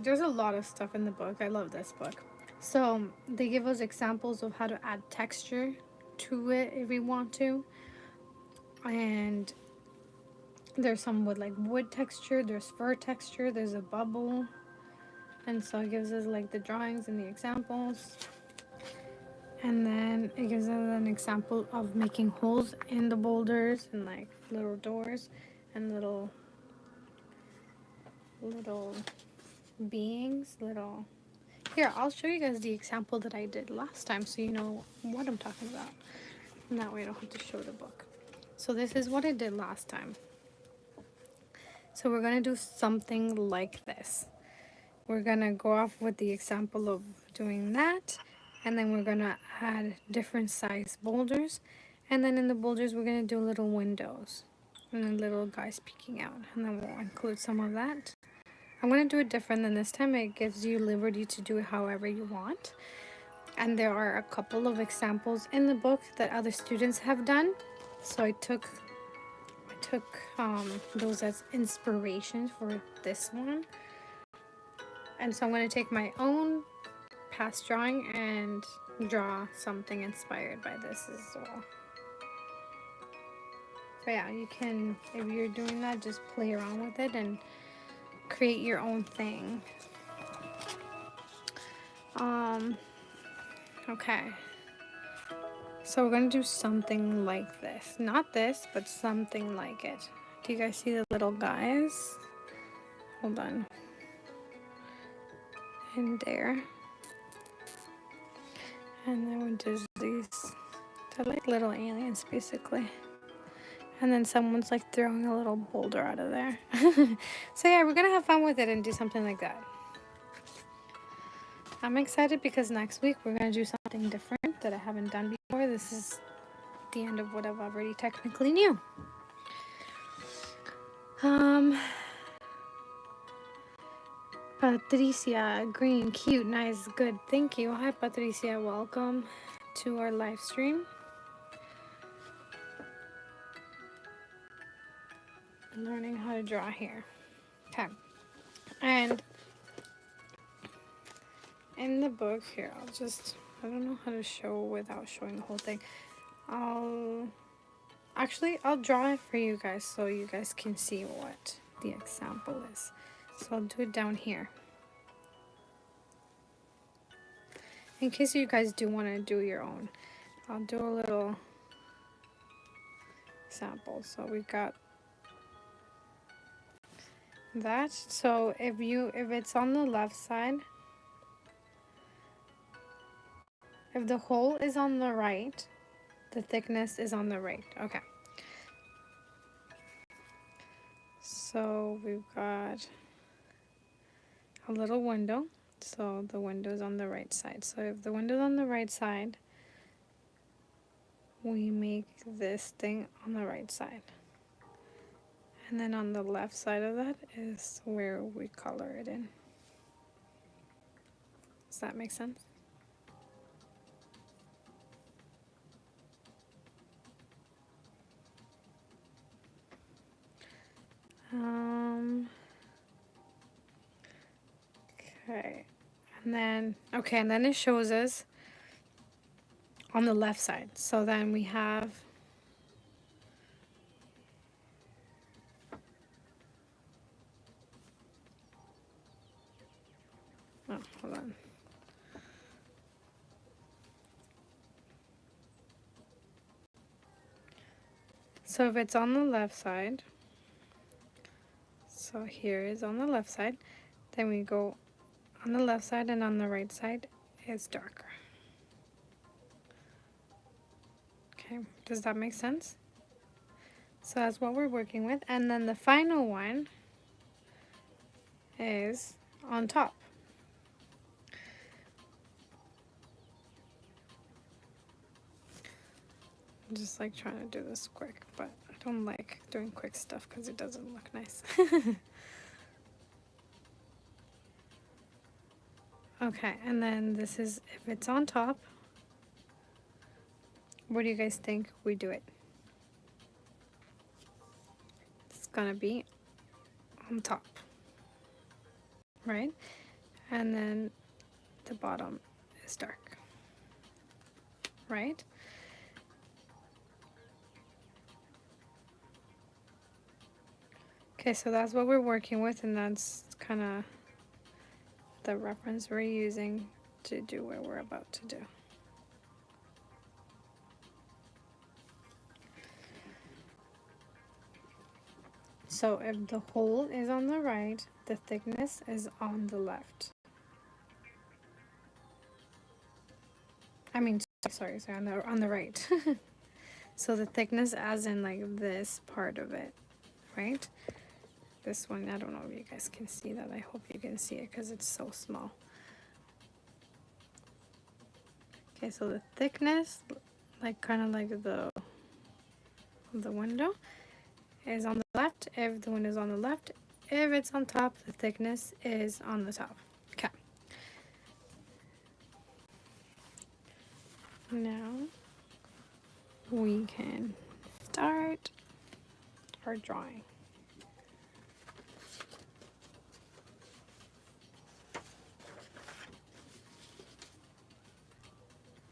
Speaker 1: there's a lot of stuff in the book. I love this book. So they give us examples of how to add texture to it if we want to. And there's some with like wood texture, there's fur texture, there's a bubble. And so it gives us like the drawings and the examples. And then it gives us an example of making holes in the boulders and like little doors and little beings, Here, I'll show you guys the example that I did last time so you know what I'm talking about. And that way I don't have to show the book. So this is what I did last time. So we're going to do something like this. We're going to go off with the example of doing that. And then we're going to add different size boulders. And then in the boulders, we're going to do little windows. And then little guys peeking out. And then we'll include some of that. I'm going to do it different than this time. It gives you liberty to do it however you want. And there are a couple of examples in the book that other students have done. So I took those as inspiration for this one. And so I'm going to take my own past drawing and draw something inspired by this as well. But yeah, you can, if you're doing that, just play around with it and create your own thing. Okay. So we're going to do something like this. Not this, but something like it. Do you guys see the little guys? Hold on. In there. And then we do these. They're like little aliens, basically. And then someone's like throwing a little boulder out of there. So yeah, we're going to have fun with it and do something like that. I'm excited because next week we're going to do something different that I haven't done before. This is the end of what I've already technically knew. Patricia, green, cute, nice, good. Thank you. Hi, Patricia. Welcome to our live stream. Learning how to draw here. Okay. And in the book here, I don't know how to show without showing the whole thing. I'll draw it for you guys so you guys can see what the example is. So I'll do it down here. In case you guys do want to do your own, I'll do a little sample. So we've got that. So if it's on the left side, if the hole is on the right, the thickness is on the right. Okay. So we've got a little window. So the window's on the right side. So if the window's on the right side, we make this thing on the right side. And then on the left side of that is where we color it in. Does that make sense? Okay. And then it shows us on the left side. So then we have hold on. So if it's on the left side, so here is on the left side, then we go on the left side, and on the right side is darker. Okay, does that make sense? So that's what we're working with. And then the final one is on top. I'm just like trying to do this quick, but I don't like doing quick stuff because it doesn't look nice. Okay, and then this is, if it's on top, where do you guys think we do it? It's gonna be on top, right? And then the bottom is dark, right? Okay, so that's what we're working with, and that's kind of the reference we're using to do what we're about to do. So if the hole is on the right, the thickness is on the left. I mean, sorry, on the right. So the thickness as in like this part of it, right? This one, I don't know if you guys can see that. I hope you can see it because it's so small. Okay, so the thickness, like kind of like the window, is on the left. If the window is on the left, if it's on top, the thickness is on the top. Okay. Now we can start our drawing.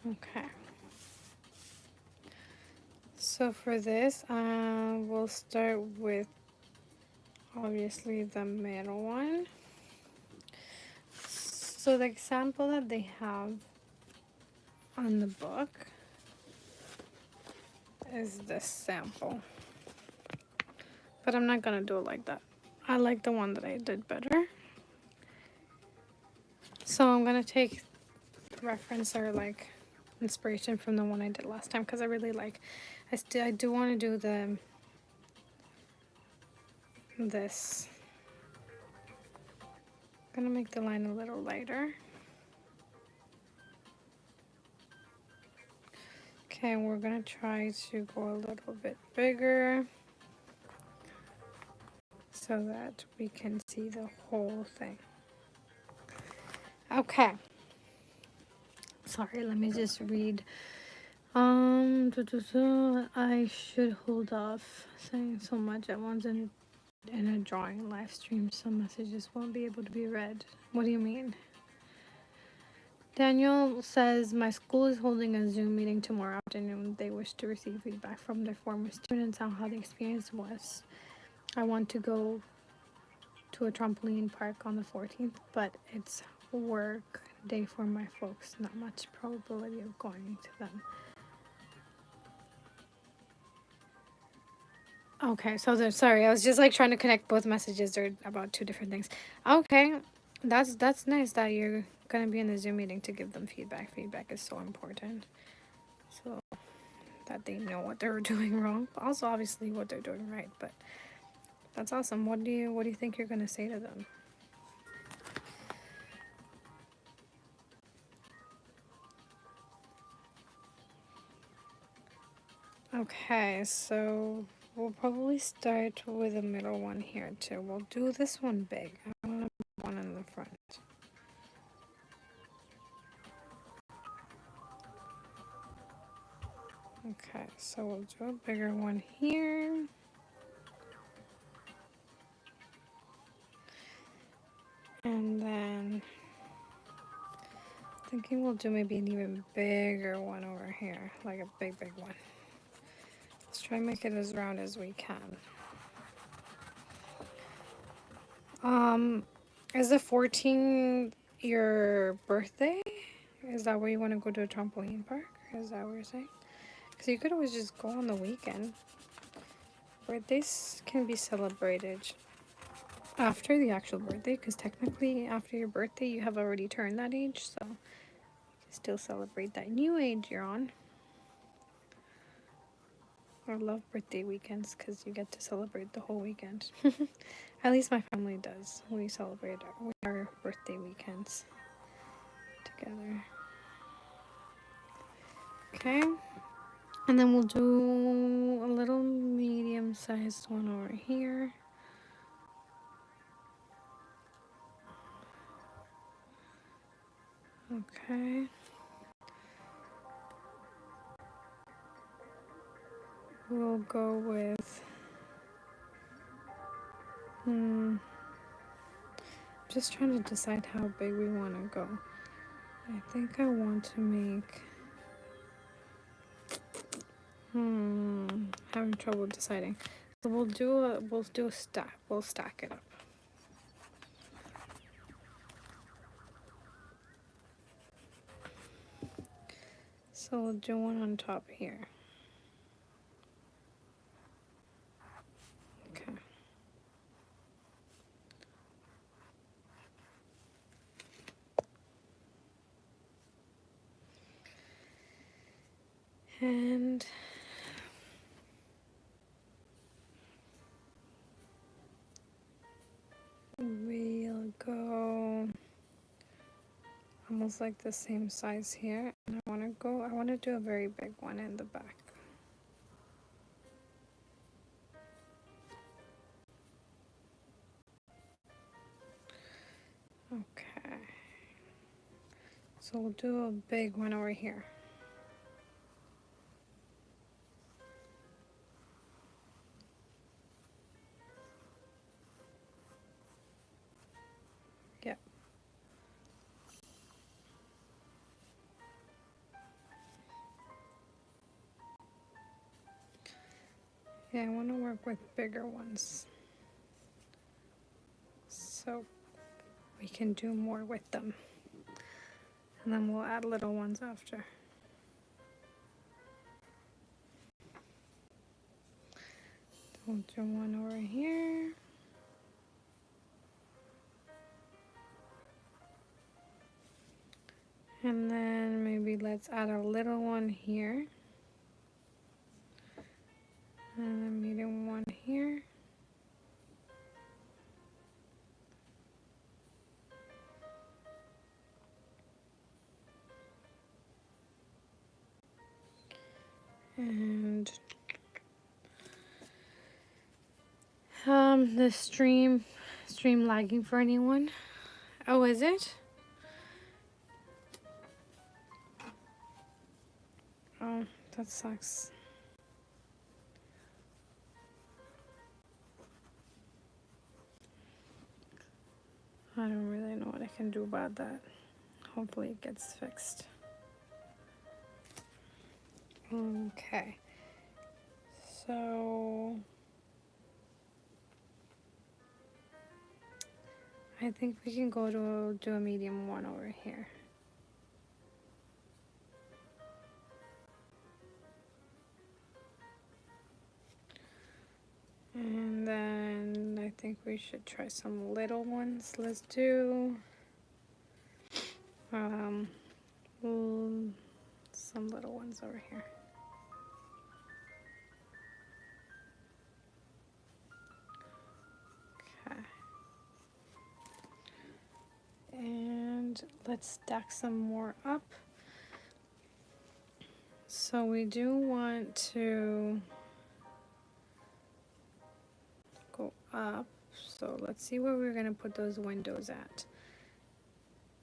Speaker 1: Okay. So for this, we'll start with obviously the middle one. So the example that they have on the book is this sample. But I'm not gonna do it like that. I like the one that I did better. So I'm gonna take reference or like inspiration from the one I did last time because I really like. I do want to do this. I'm gonna make the line a little lighter. Okay, we're gonna try to go a little bit bigger so that we can see the whole thing. Okay. Sorry, let me just read. I should hold off saying so much at once in a drawing live stream. Some messages won't be able to be read. What do you mean? Daniel says, my school is holding a Zoom meeting tomorrow afternoon. They wish to receive feedback from their former students on how the experience was. I want to go to a trampoline park on the 14th, but it's work day for my folks. Not much probability of going to them. Okay, so sorry, I was just like trying to connect both messages. They're about two different things. Okay, that's nice that you're gonna be in the Zoom meeting to give them feedback. Feedback is so important, so that they know what they're doing wrong. Also, obviously, what they're doing right. But that's awesome. What do you think you're gonna say to them? Okay, so we'll probably start with the middle one here too. We'll do this one big. I want one in the front. Okay, so we'll do a bigger one here. And then thinking we'll do maybe an even bigger one over here, like a big one. Let's try and make it as round as we can. Is the 14th your birthday? Is that where you want to go to a trampoline park? Is that what you're saying? Because you could always just go on the weekend. Birthdays can be celebrated after the actual birthday, because technically after your birthday you have already turned that age, so you can still celebrate that new age you're on. I love birthday weekends because you get to celebrate the whole weekend. At least my family does. We celebrate our birthday weekends together. Okay. And then we'll do a little medium-sized one over here. Okay. We'll go with... just trying to decide how big we want to go. I think I want to make... having trouble deciding. So we'll do a stack. We'll stack it up. So we'll do one on top here. Okay. And we'll go almost like the same size here. And I want to do a very big one in the back. Okay. So we'll do a big one over here. Yep. Yeah, I want to work with bigger ones, so we can do more with them. And then we'll add little ones after. We'll do one over here. And then maybe let's add a little one here. And a medium one here. And the stream lagging for anyone? Oh, is it? Oh, that sucks. I don't really know what I can do about that. Hopefully it gets fixed. Okay. So I think we can go to do a medium one over here. And then I think we should try some little ones. Let's do some little ones over here. Okay. And let's stack some more up. So we do want to go up. So let's see where we're gonna put those windows at.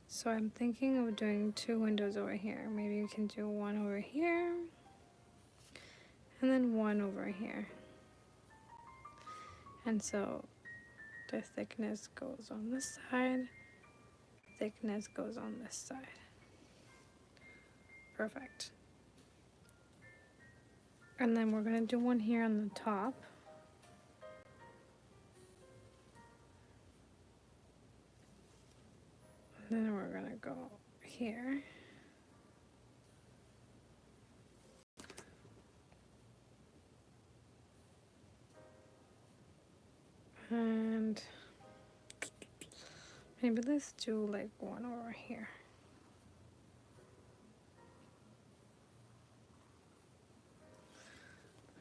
Speaker 1: So I'm thinking of doing 2 windows over here. Maybe we can do 1 over here and then 1 over here. And so the thickness goes on this side, thickness goes on this side. Perfect. And then we're gonna do 1 here on the top. And then we're gonna go here. And maybe let's do like 1 over here.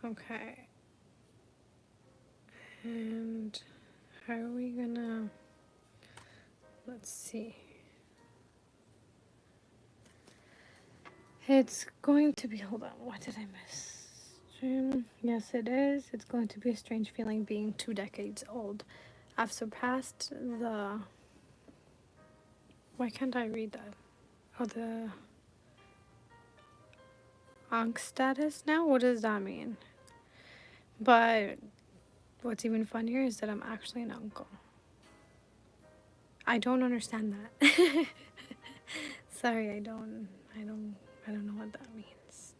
Speaker 1: Okay. And how are we gonna, let's see. It's going to be, hold on, what did I miss? Yes, it is. It's going to be a strange feeling being 2 decades old. I've surpassed the, why can't I read that? Oh, the Ankh status now? What does that mean? But what's even funnier is that I'm actually an uncle. I don't understand that. Sorry, I don't know what that means.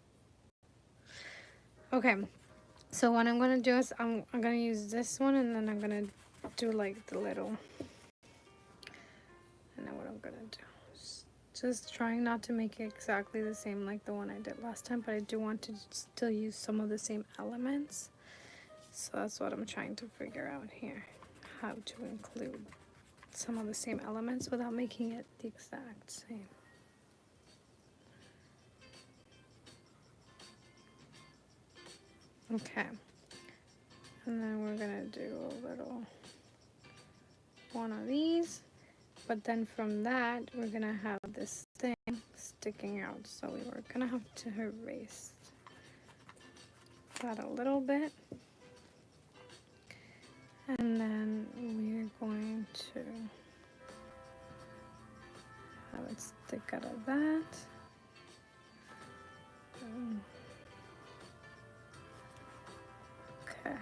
Speaker 1: Okay, so what I'm gonna do is I'm gonna use this one, and then I'm gonna do like the little, and then what I'm gonna do is just trying not to make it exactly the same like the one I did last time, but I do want to still use some of the same elements. So that's what I'm trying to figure out here, how to include some of the same elements without making it the exact same. Okay, and then we're gonna do a little one of these, but then from that we're gonna have this thing sticking out, so we were gonna have to erase that a little bit, and then we're going to have it stick out of that. Okay.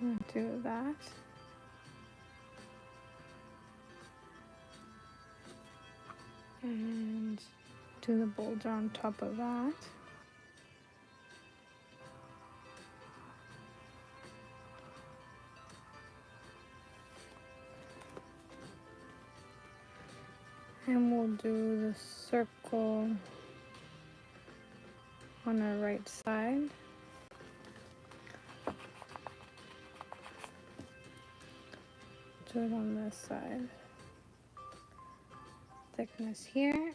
Speaker 1: Gonna do that. And do the boulder on top of that. And we'll do the circle on our right side. Do it on this side. Thickness here.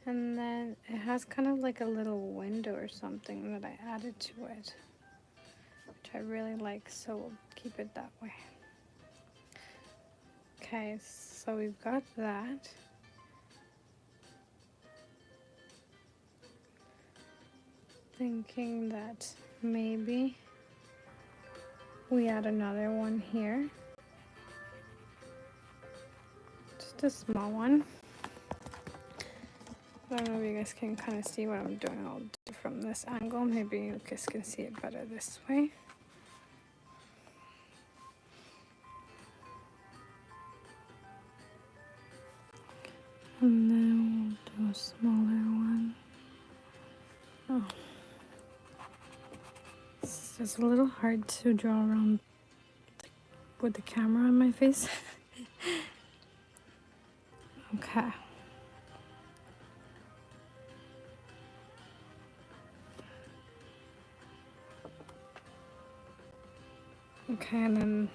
Speaker 1: And then it has kind of like a little window or something that I added to it. which I really like, so we'll keep it that way. Okay, so we've got that. Thinking that maybe we add another one here. Just a small one. I don't know if you guys can kind of see what I'm doing. I'll do from this angle. Maybe you guys can see it better this way. And then we'll do a smaller one. Oh. It's just a little hard to draw around with the camera on my face. Okay. Okay, and then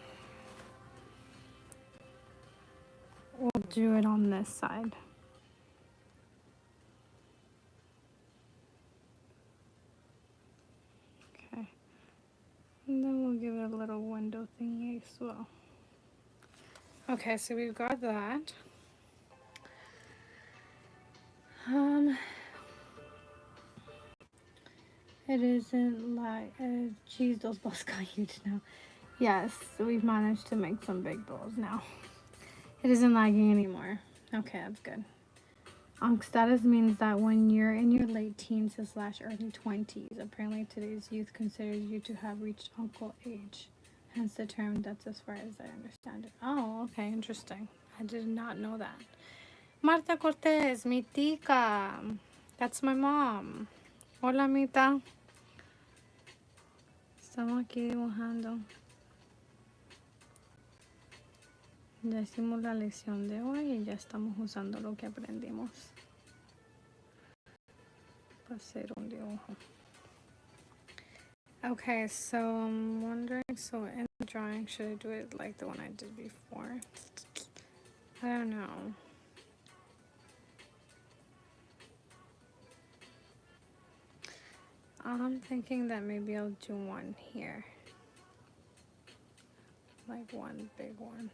Speaker 1: we'll do it on this side. Okay. And then we'll give it a little window thingy as well. Okay, so we've got that. It isn't like, geez, those balls got huge now. Yes, we've managed to make some big balls now. It isn't lagging anymore. Okay, that's good. Ankh status means that when you're in your late teens / early 20s, apparently today's youth considers you to have reached uncle age. Hence the term, that's as far as I understand it. Oh, okay, interesting. I did not know that. Marta Cortez, mi tica. That's my mom. Hola, Mita. Estamos aquí dibujando. Ya hicimos la lección de hoy y ya estamos usando lo que aprendimos para hacer un dibujo. Okay, so I'm wondering, so in the drawing, should I do it like the one I did before? I don't know. I'm thinking that maybe I'll do one here. Like one big one.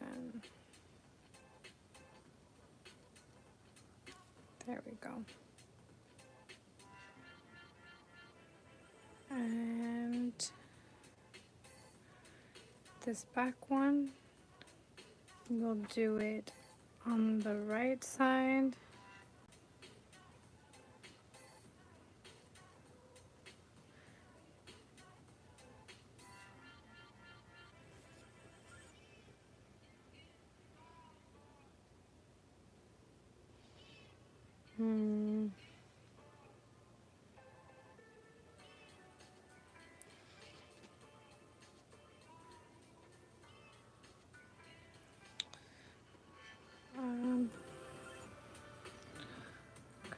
Speaker 1: And there we go. And this back one, we'll do it on the right side. I'm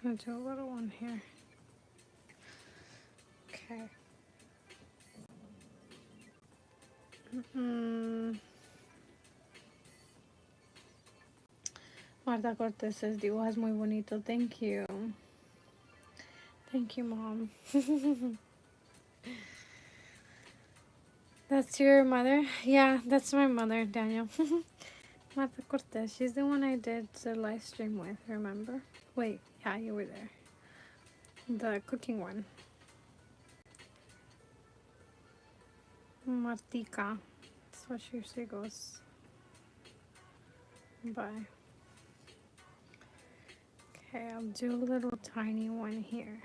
Speaker 1: gonna do a little one here. Okay. Marta Cortez says, dibujas muy bonito. Thank you. Thank you, Mom. That's your mother? Yeah, that's my mother, Daniel. Marta Cortez. She's the one I did the live stream with, remember? Wait, yeah, you were there. The cooking one. Martica. That's what she usually goes by. Okay, I'll do a little tiny one here.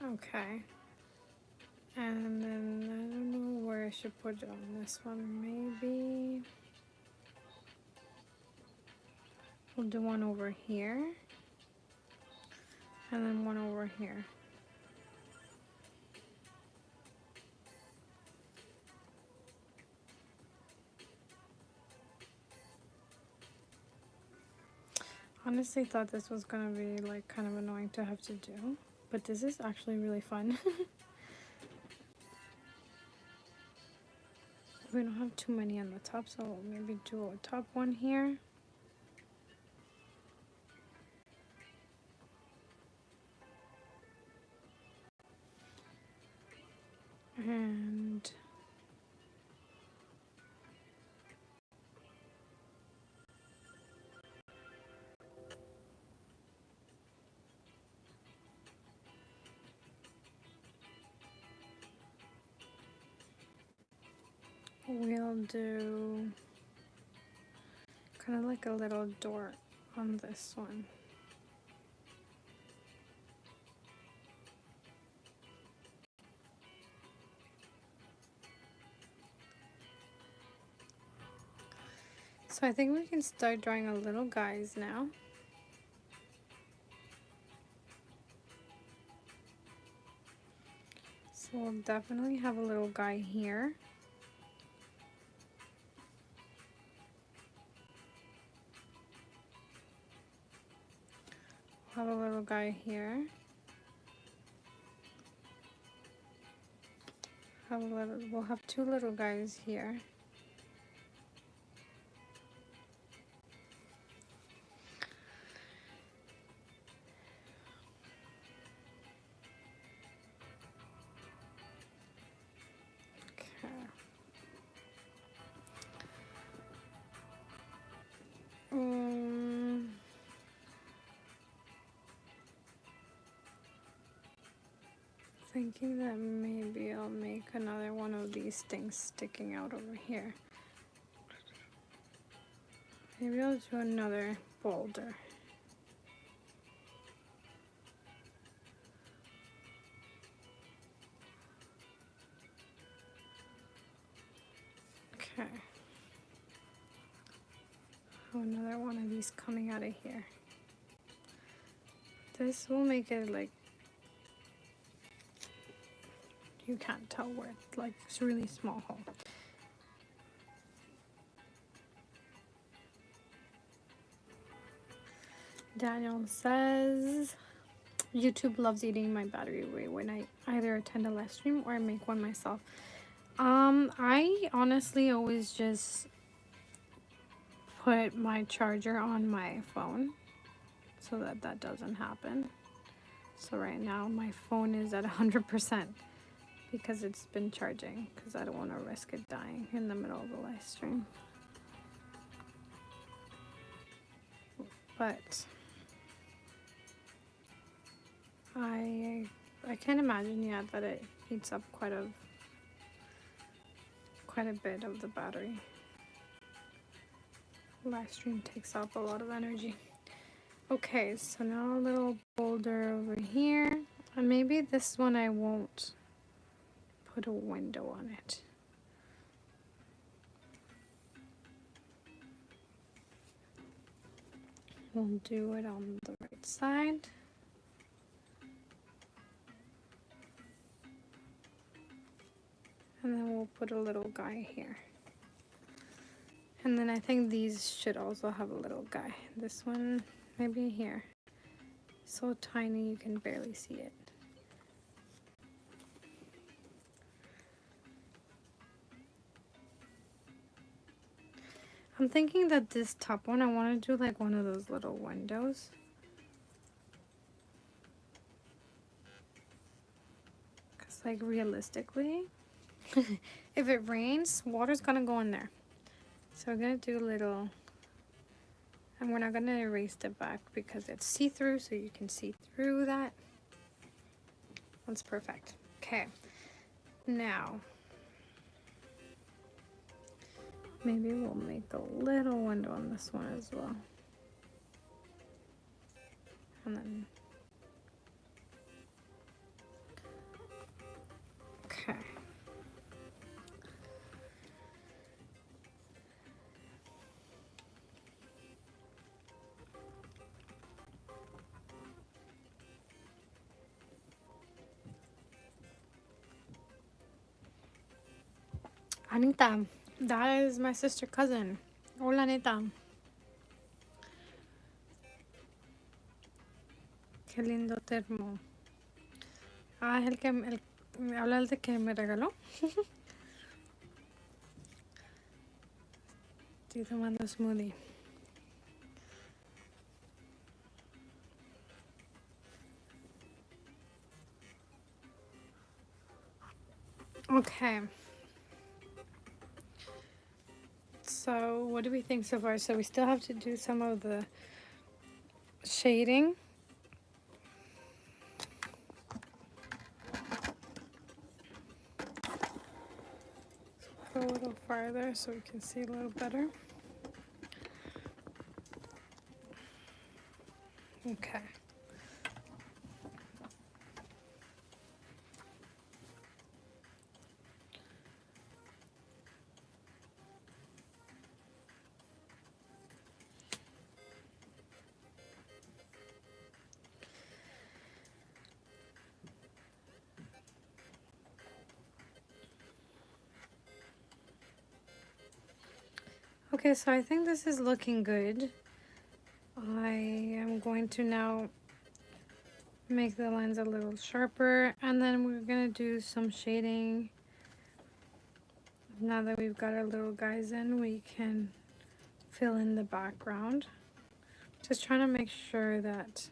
Speaker 1: Okay. And then I don't know where I should put it on this one. Maybe we'll do one over here. And then one over here. Honestly thought this was gonna be like kind of annoying to have to do, But this is actually really fun. We don't have too many on the top, so maybe do a top one here. And we'll do kind of like a little door on this one. So I think we can start drawing our little guys now. So we'll definitely have a little guy here. Have a little guy here. We'll have two little guys here. Thinking that maybe I'll make another one of these things sticking out over here. Maybe I'll do another boulder. Okay. Another one of these coming out of here. This will make it like you can't tell where it's like it's a really small hole. Daniel says YouTube loves eating my battery away when I either attend a live stream or I make one myself. I honestly always just put my charger on my phone so that that doesn't happen. So right now my phone is at 100% because it's been charging because I don't want to risk it dying in the middle of the live stream. But I can imagine, yeah, that it eats up quite a bit of the battery. Live stream takes up a lot of energy. Okay, so now a little boulder over here. And maybe this one I won't put a window on it. We'll do it on the right side. And then we'll put a little guy here. And then I think these should also have a little guy. This one, maybe here. So tiny you can barely see it. I'm thinking that this top one, I want to do like one of those little windows. Because like realistically, if it rains, water's gonna go in there. So we're gonna do a little, and we're not gonna erase the back because it's see-through, so you can see through that. That's perfect. Okay, now maybe we'll make a little window on this one as well. And then, okay. Anita, that is my sister cousin. Hola, Anita. Qué lindo termo. Ah, es el que me habla el de que me regaló. Estoy tomando smoothie. Okay. So, what do we think so far? So, we still have to do some of the shading. Go a little farther so we can see a little better. Okay. Okay, so I think this is looking good. I am going to now make the lines a little sharper, and then we're gonna do some shading. Now that we've got our little guys in, we can fill in the background. Just trying to make sure that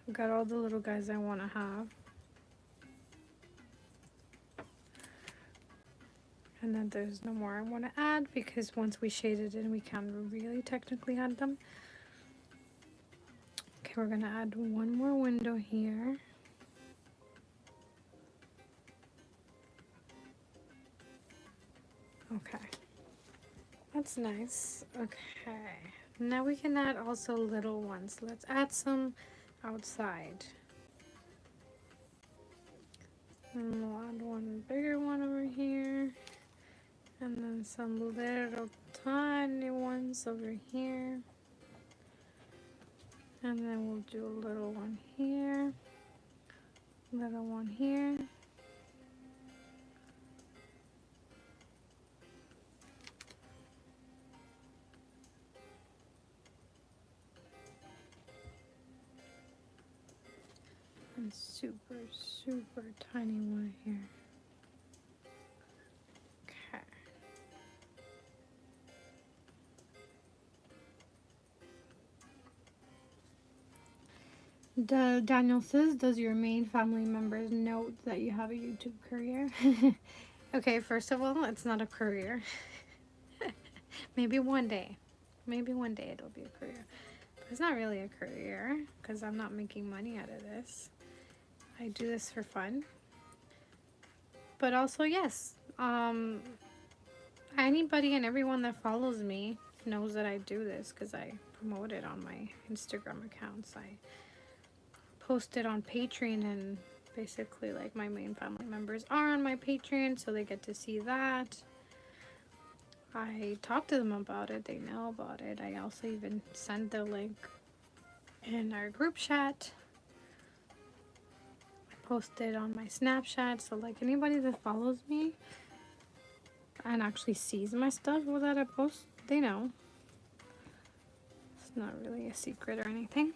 Speaker 1: I've got all the little guys I want to have. And then there's no more I want to add, because once we shade it in, we can't really technically add them. Okay, we're going to add one more window here. Okay, that's nice. Okay, now we can add also little ones. Let's add some outside. And we'll add one bigger one over here. And then some little tiny ones over here. And then we'll do a little one here. Little one here. And super, super tiny one here. Okay. Daniel says, does your main family members know that you have a YouTube career? Okay, first of all, it's not a career. Maybe one day. Maybe one day it'll be a career. But it's not really a career, because I'm not making money out of this. I do this for fun. But also, yes, anybody and everyone that follows me knows that I do this because I promote it on my Instagram accounts. I post it on Patreon, and basically, like, my main family members are on my Patreon, so they get to see that. I talk to them about it. They know about it. I also even send the link in our group chat. I post it on my Snapchat, so like anybody that follows me and actually sees my stuff that I post, they know. It's not really a secret or anything.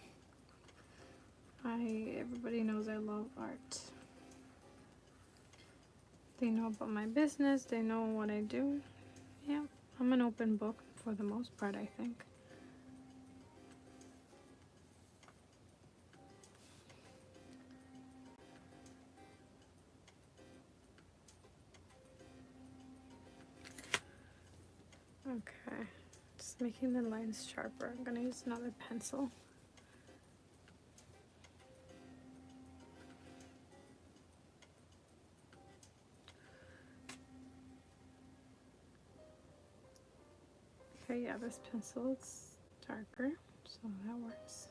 Speaker 1: Everybody knows I love art. They know about my business. They know what I do. Yeah, I'm an open book for the most part, I think. Okay, just making the lines sharper. I'm gonna use another pencil. Okay, yeah, this pencil is darker, so that works.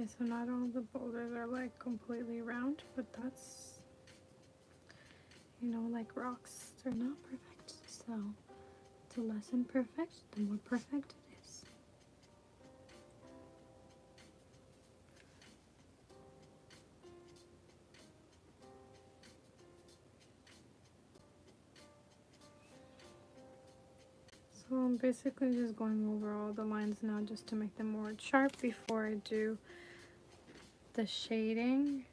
Speaker 1: Okay, so not all the boulders are like completely round, but that's, you know, like rocks, they're not perfect. So the less imperfect, the more perfect it is. So I'm basically just going over all the lines now just to make them more sharp before I do the shading.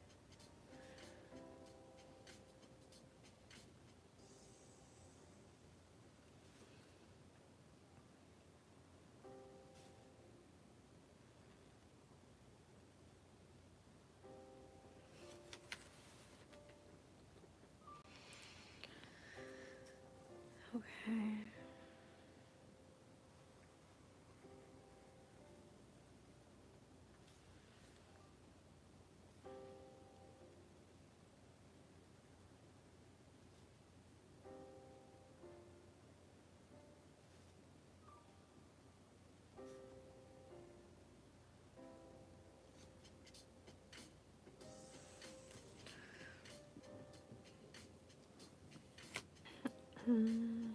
Speaker 1: Okay. Hmm.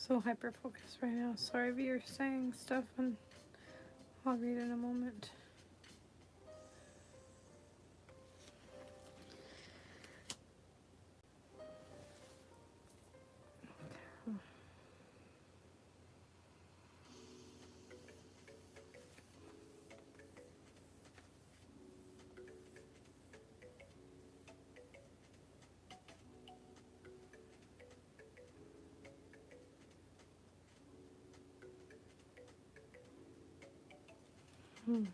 Speaker 1: So hyper focused right now. Sorry if you're saying stuff, and I'll read in a moment. Hmm.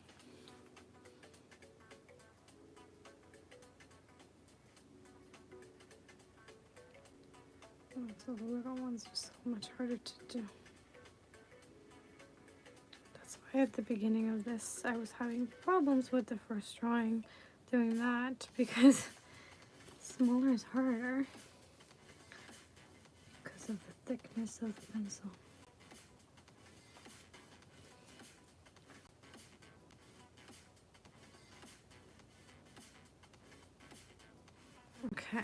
Speaker 1: Oh, so the little ones are so much harder to do. That's why at the beginning of this I was having problems with the first drawing doing that, because smaller is harder because of the thickness of the pencil. Okay.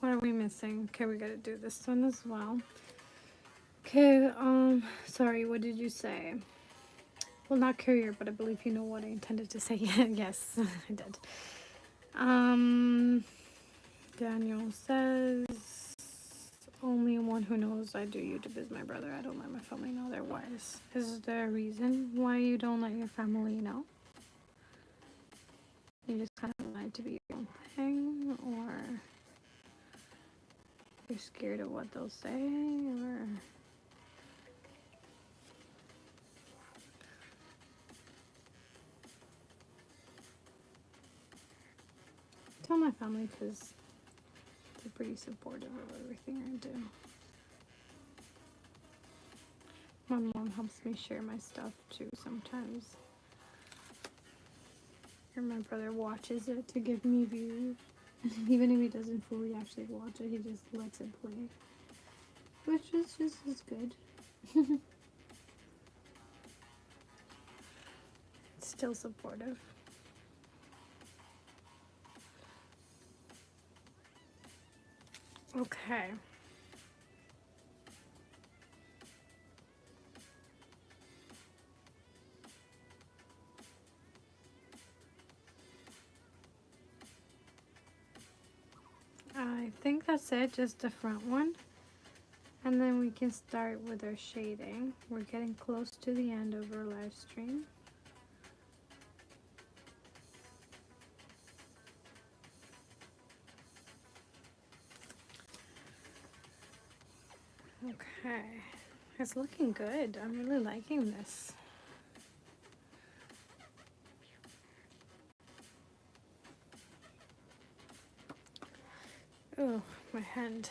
Speaker 1: What are we missing? Okay, we gotta do this one as well. Okay, sorry, what did you say? Well, not courier, but I believe you know what I intended to say. Yes, I did. Daniel says, only one who knows I do YouTube is my brother. I don't let my family know otherwise. Is there a reason why you don't let your family know? You just kind of want it to be your own thing, or you're scared of what they'll say, or... Tell my family, because they're pretty supportive of everything I do. My mom helps me share my stuff too sometimes. Or my brother watches it to give me views. Even if he doesn't fully actually watch it, he just lets it play. Which is just as good. It's still supportive. Okay. I think that's it, just the front one. And then we can start with our shading. We're getting close to the end of our live stream. Okay. It's looking good. I'm really liking this. Oh, my hand.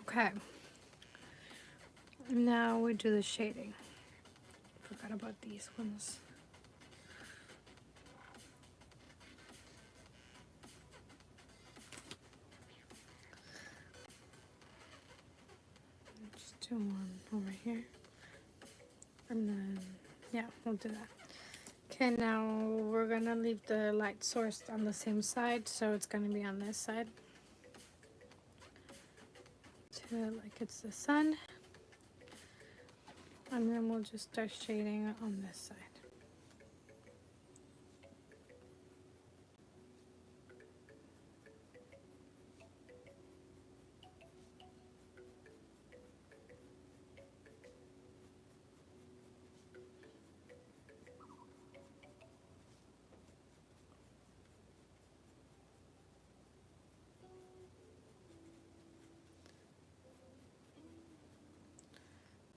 Speaker 1: Okay. Now we do the shading. Forgot about these ones. Just do one over here. And then, yeah, we'll do that. Okay, now we're gonna leave the light source on the same side, so it's gonna be on this side. To like it's the sun. And then we'll just start shading on this side.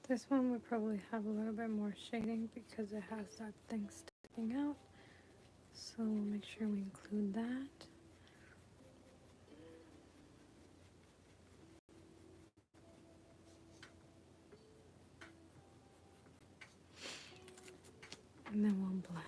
Speaker 1: This one would probably have a little bit more shading because it has that thing sticking out. So we'll make sure we include that. And then we'll blend.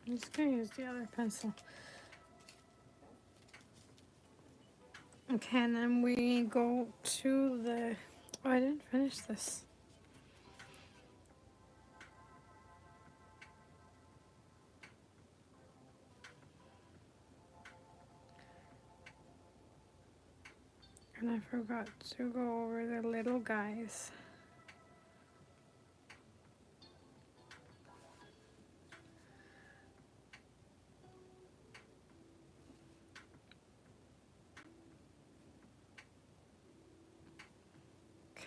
Speaker 1: I'm just gonna use the other pencil. Okay, and then we go to the, oh, I didn't finish this. And I forgot to go over the little guys.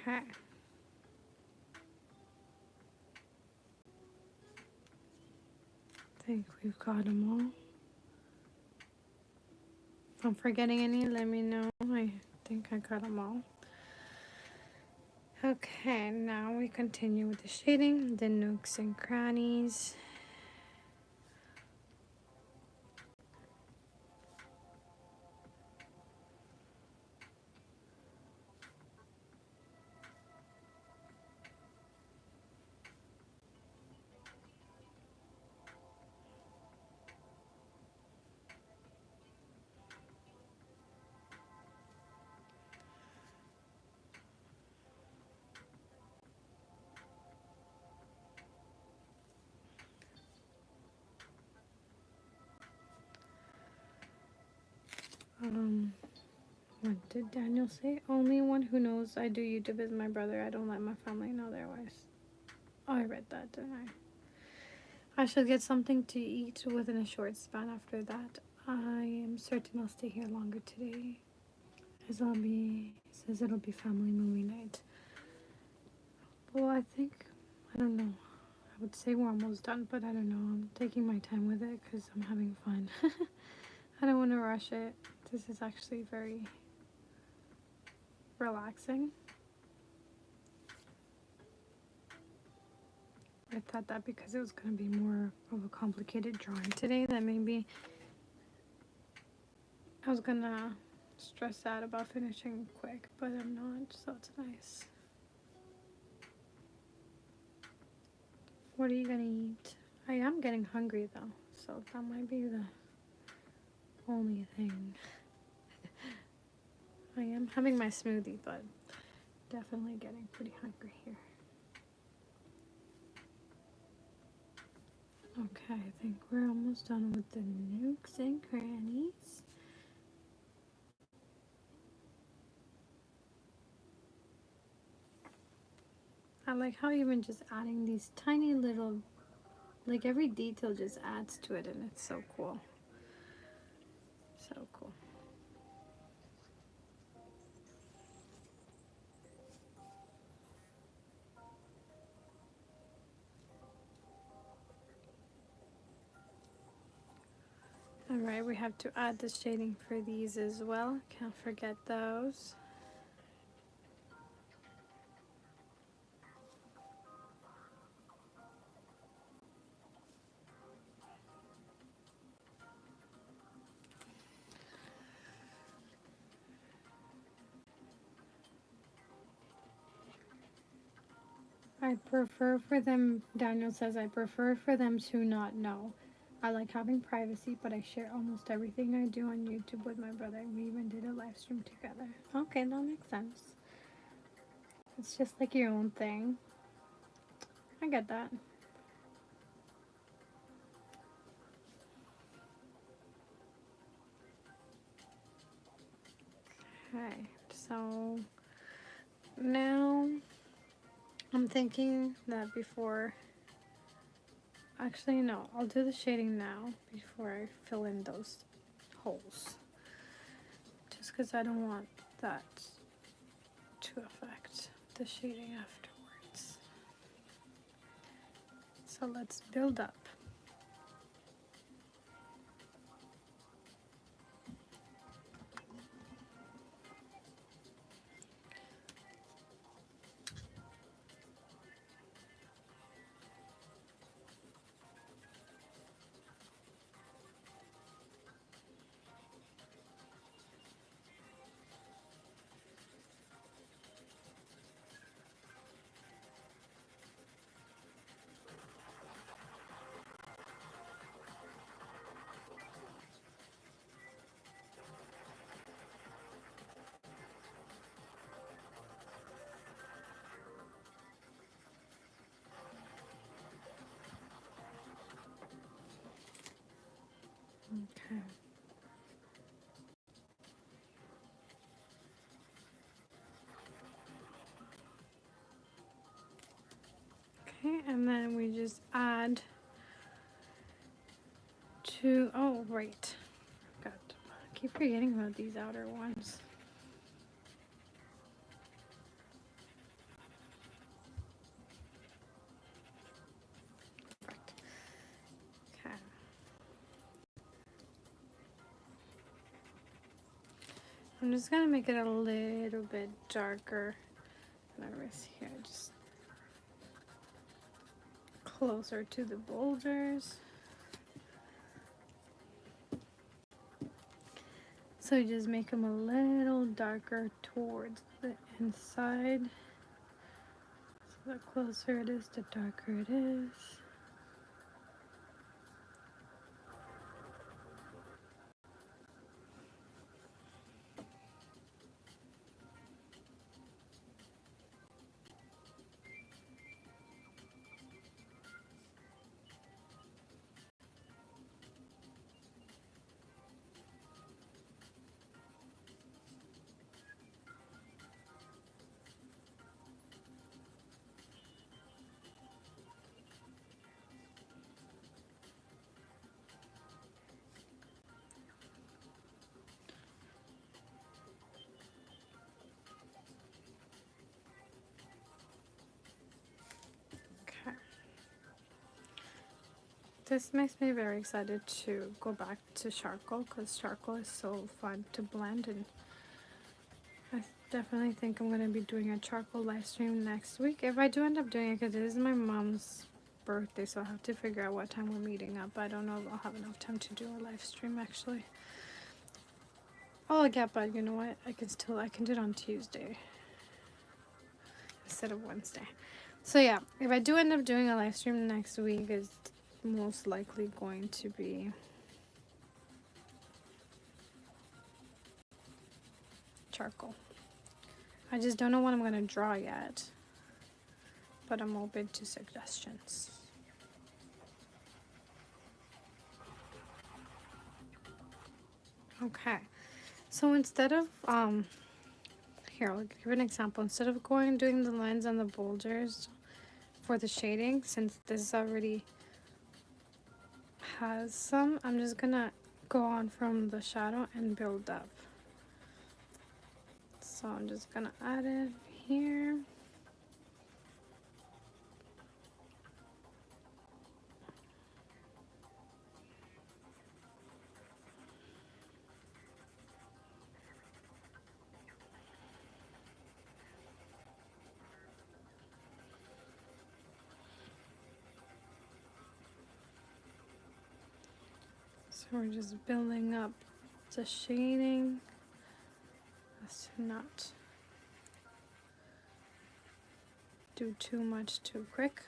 Speaker 1: Okay. I think we've got them all. If I'm forgetting any, let me know. I think I got them all. Okay, now we continue with the shading, the nooks and crannies. What did Daniel say? Only one who knows I do YouTube is my brother. I don't let my family know otherwise. Oh, I read that, didn't I? I should get something to eat within a short span after that. I am certain I'll stay here longer today. As says it'll be family movie night. Well, I don't know. I would say we're almost done, but I don't know. I'm taking my time with it because I'm having fun. I don't want to rush it. This is actually very relaxing. I thought that because it was going to be more of a complicated drawing today, that maybe I was going to stress out about finishing quick, but I'm not, so it's nice. What are you going to eat? I am getting hungry though, so that might be the only thing. I am having my smoothie, but definitely getting pretty hungry here. Okay, I think we're almost done with the nooks and crannies. like how even just adding these tiny little, like every detail just adds to it, and it's so cool. So cool. Alright, we have to add the shading for these as well. Can't forget those. I prefer for them, Daniel says, I prefer for them to not know. I like having privacy, but I share almost everything I do on YouTube with my brother. We even did a live stream together. Okay, that makes sense. It's just like your own thing. I get that. Okay, so now I'm thinking that before, actually no, I'll do the shading now before I fill in those holes. Just because I don't want that to affect the shading afterwards. So let's build up. Okay. Okay, and then we just add to, oh right, got, I keep forgetting about these outer ones. Perfect. Okay. I'm just gonna make it a little bit darker. Whatever's here, just closer to the boulders. So you just make them a little darker towards the inside. So the closer it is, the darker it is. Okay. This makes me very excited to go back to charcoal because charcoal is so fun to blend, and I definitely think I'm going to be doing a charcoal live stream next week. If I do end up doing it, because it is my mom's birthday, so I'll have to figure out what time we're meeting up. I don't know if I'll have enough time to do a live stream actually. Oh yeah, but you know what? I can do it on Tuesday instead of Wednesday. So yeah, if I do end up doing a live stream next week, it's most likely going to be charcoal. I just don't know what I'm going to draw yet, but I'm open to suggestions. Okay, so instead of here, I'll give an example. Instead of doing the lines on the boulders, for the shading, since this already has some, I'm just gonna go on from the shadow and build up. So I'm just gonna add it here. So we're just building up the shading as to not do too much too quick.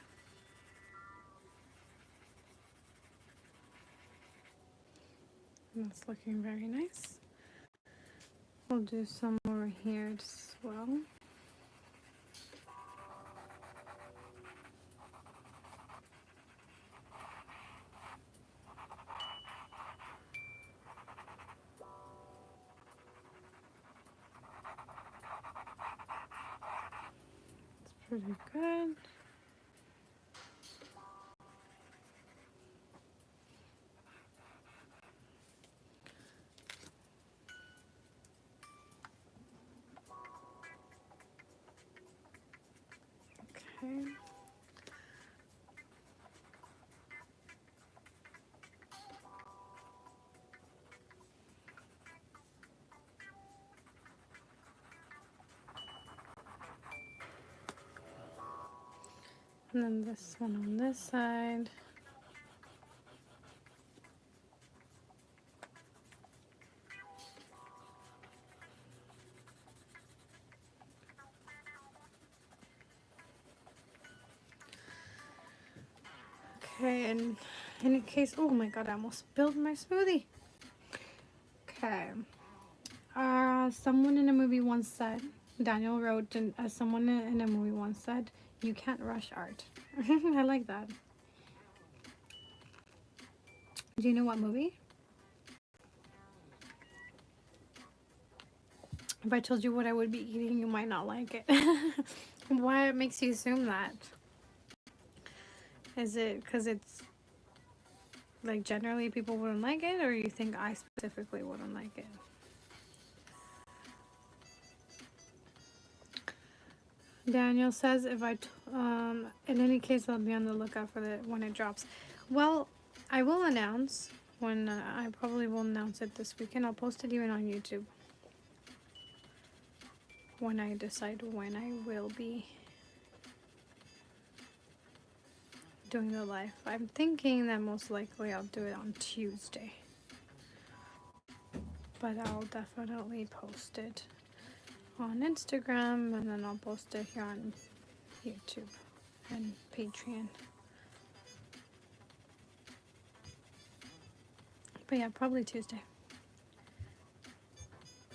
Speaker 1: And that's looking very nice. We'll do some more here as well. It's pretty good. Okay. And then this one on this side. Okay, and in case, oh my god, I almost spilled my smoothie. Okay. Someone in a movie once said, Daniel wrote, someone in a movie once said, you can't rush art. I like that. Do you know what movie? If I told you what I would be eating, you might not like it. Why makes you assume that? Is it because it's like generally people wouldn't like it, or you think I specifically wouldn't like it? Daniel says, if in any case, I'll be on the lookout for it when it drops. Well, I will announce when I probably will announce it this weekend. I'll post it even on YouTube when I decide when I will be doing the live. I'm thinking that most likely I'll do it on Tuesday, but I'll definitely post it on Instagram, and then I'll post it here on YouTube and Patreon. But yeah, probably Tuesday.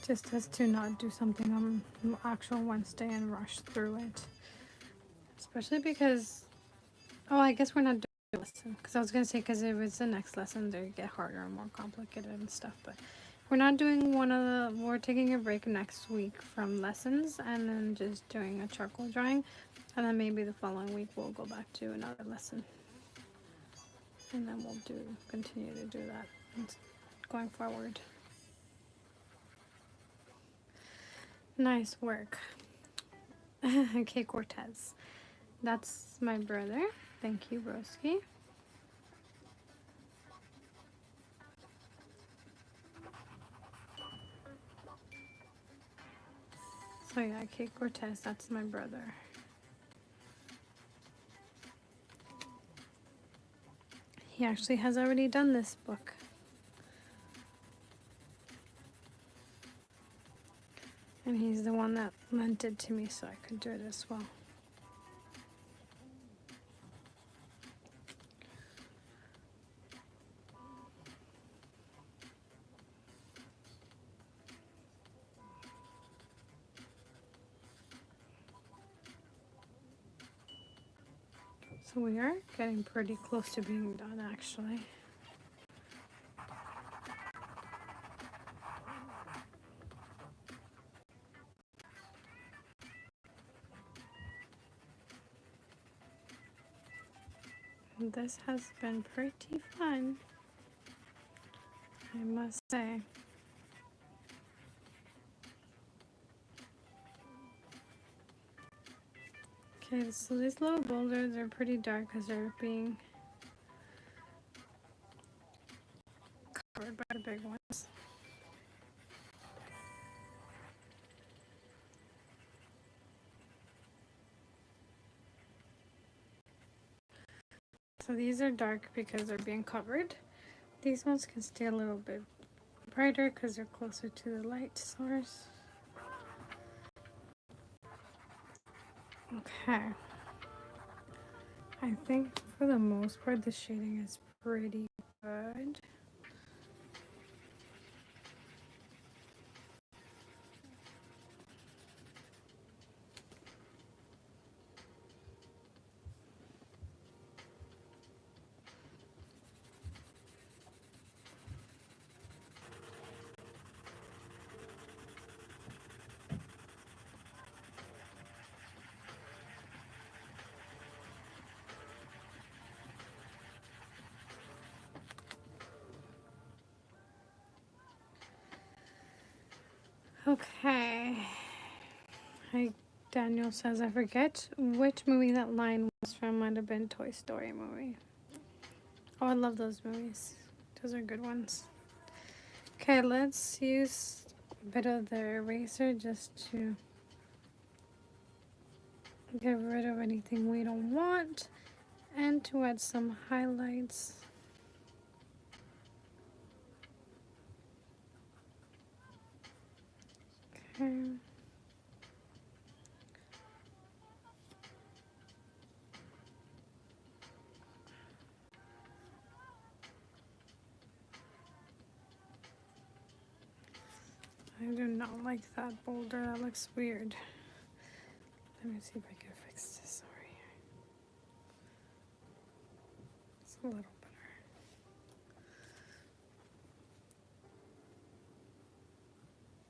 Speaker 1: Just as to not do something on actual Wednesday and rush through it. Especially because, oh, I guess we're not doing a lesson. Because I was going to say, because if it's the next lesson, they get harder and more complicated and stuff. But we're not doing we're taking a break next week from lessons and then just doing a charcoal drawing. And then maybe the following week we'll go back to another lesson. And then we'll continue to do that going forward. Nice work. Okay, Cortez. That's my brother. Thank you, Broski. So yeah, Kate Cortez, that's my brother. He actually has already done this book. And he's the one that lent it to me so I could do it as well. So we are getting pretty close to being done, actually. This has been pretty fun, I must say. Okay, so these little boulders are pretty dark because they're being covered by the big ones. So these are dark because they're being covered. These ones can stay a little bit brighter because they're closer to the light source. Okay. I think for the most part the shading is pretty good. Okay. Daniel says, I forget which movie that line was from. Might have been Toy Story movie. Oh, I love those movies. Those are good ones. Okay, let's use a bit of the eraser just to get rid of anything we don't want and to add some highlights. Okay. I do not like that boulder. That looks weird. Let me see if I can fix this over here. It's a little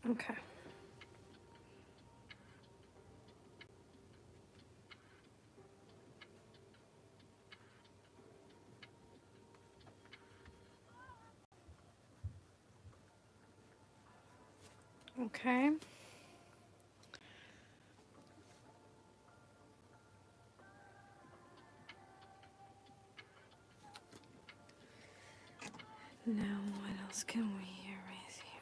Speaker 1: better. Okay. Okay. Now, what else can we erase here?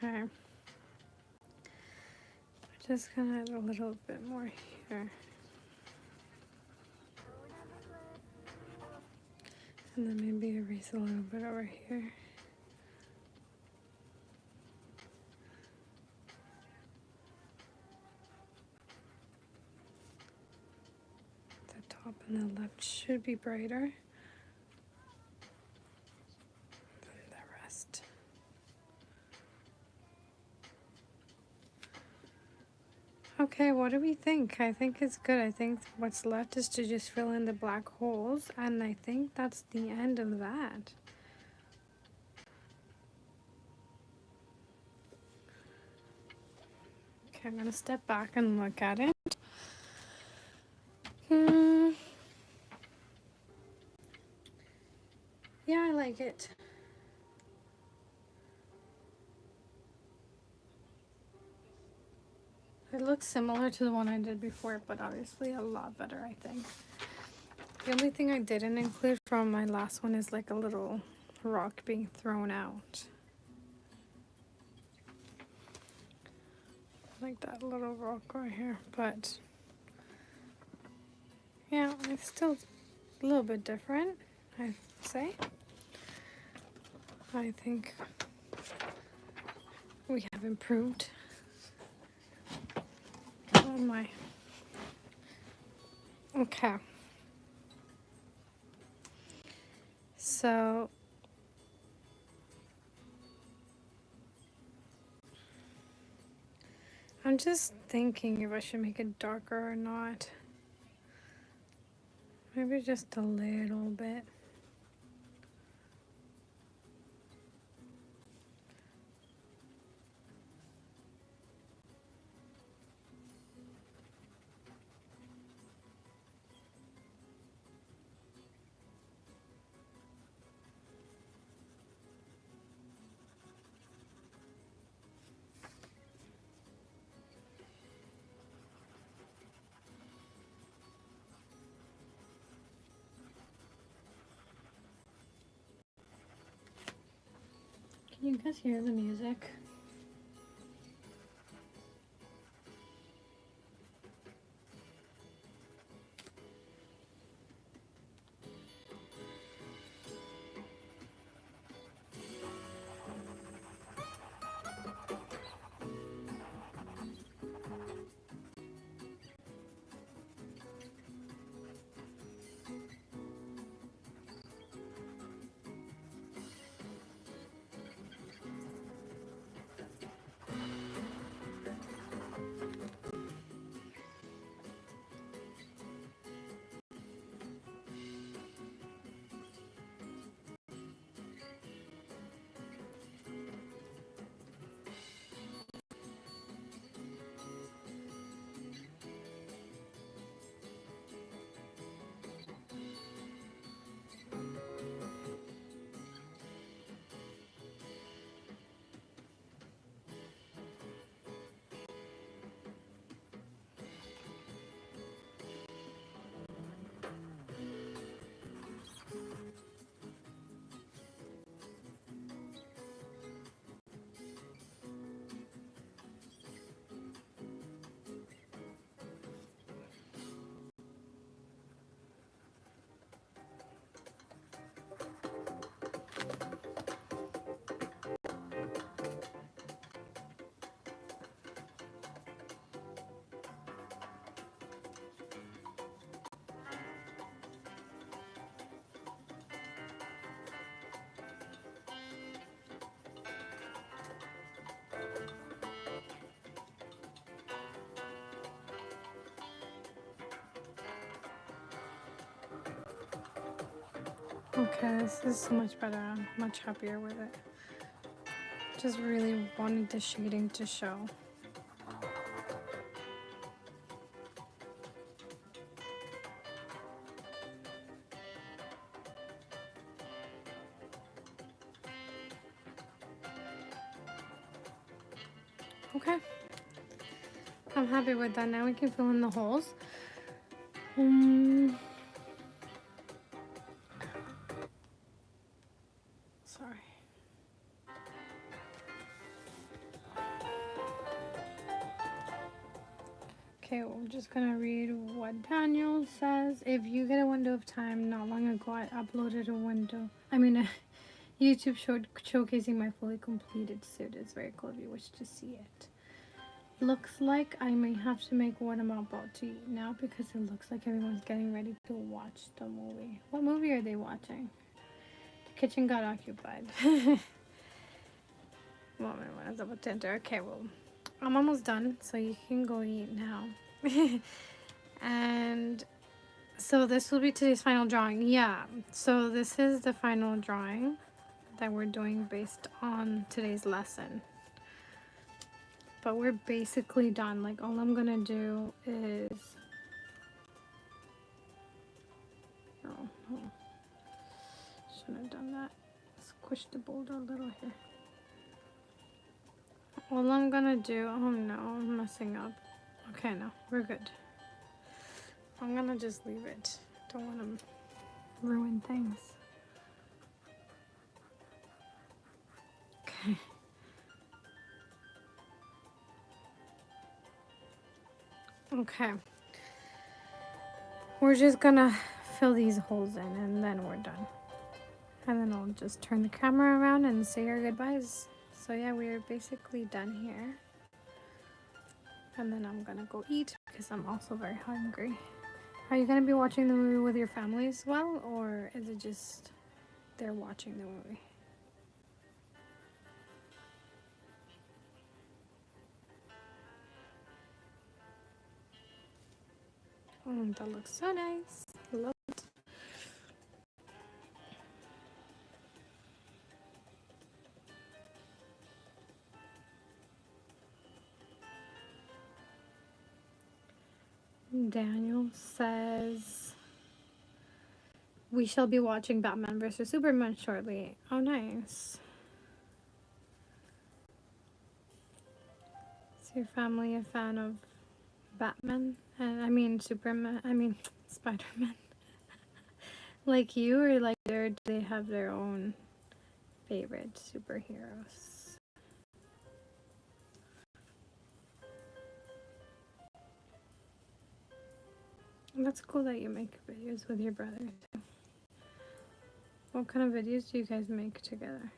Speaker 1: Okay. Just gonna add a little bit more here. And then maybe erase a little bit over here. The top and the left should be brighter than the rest. Okay, what do we think? I think it's good. I think what's left is to just fill in the black holes, and I think that's the end of that. Okay, I'm gonna step back and look at it. Yeah, I like it. It looks similar to the one I did before, but obviously a lot better, I think. The only thing I didn't include from my last one is like a little rock being thrown out. Like that little rock right here, but yeah, it's still a little bit different, I'd say. I think we have improved. Oh my. Okay. So I'm just thinking if I should make it darker or not. Maybe just a little bit. Can you guys hear the music? Okay, this is so much better. I'm much happier with it. Just really wanted the shading to show. Okay. I'm happy with that. Now we can fill in the holes. Sorry. Okay, well, I'm just gonna read what Daniel says. If you get a window of time, not long ago I uploaded a YouTube showcasing my fully completed suit. It's very cool if you wish to see it. Looks like I may have to make what I'm about to eat now because it looks like everyone's getting ready to watch the movie. What movie are they watching? The kitchen got occupied. Moment when I was about to enter. Okay, well, I'm almost done, so you can go eat now. And so this will be today's final drawing. Yeah, so this is the final drawing that we're doing based on today's lesson. But we're basically done. Like, all I'm gonna do is... Oh, no. Shouldn't have done that. Squish the boulder a little here. All I'm gonna do... Oh no, I'm messing up. Okay, no, we're good. I'm gonna just leave it. Don't want to ruin things. Okay. Okay. We're just gonna fill these holes in and then we're done. And then I'll just turn the camera around and say our goodbyes. So yeah, we're basically done here. And then I'm gonna go eat because I'm also very hungry. Are you gonna be watching the movie with your family as well, or is it just they're watching the movie? That looks so nice. Love it. Daniel says we shall be watching Batman vs Superman shortly. Oh, nice. Is your family a fan of Batman? And I mean Superman. I mean Spider-Man. Like you, or like do they have their own favorite superheroes? That's cool that you make videos with your brother too. What kind of videos do you guys make together?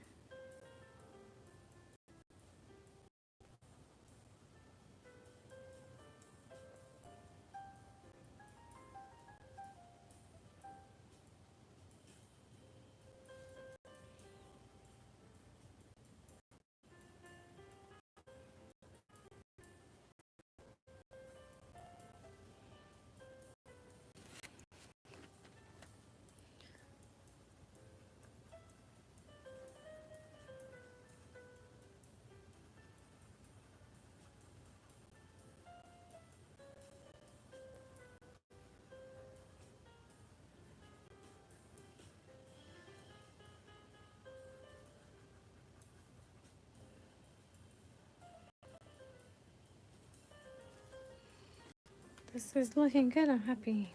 Speaker 1: This is looking good. I'm happy.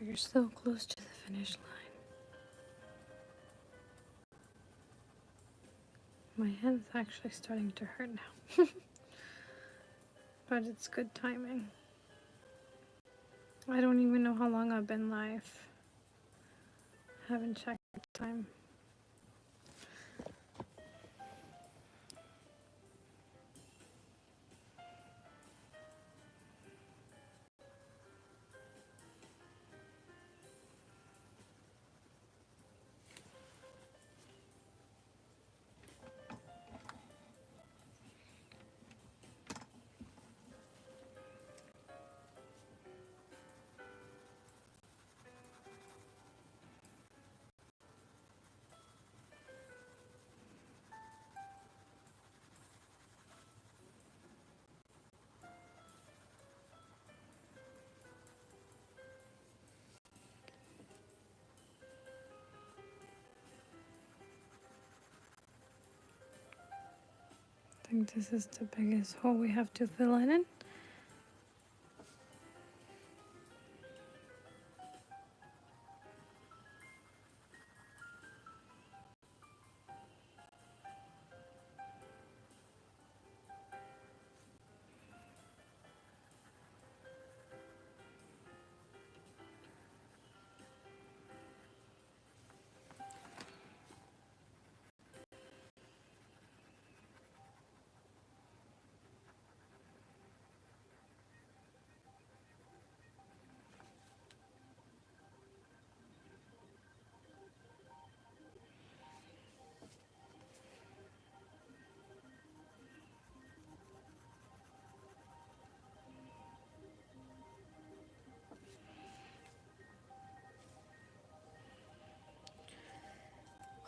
Speaker 1: We're so close to the finish line. My hand's actually starting to hurt now. But it's good timing. I don't even know how long I've been live. Haven't checked the time. I think this is the biggest hole we have to fill it in.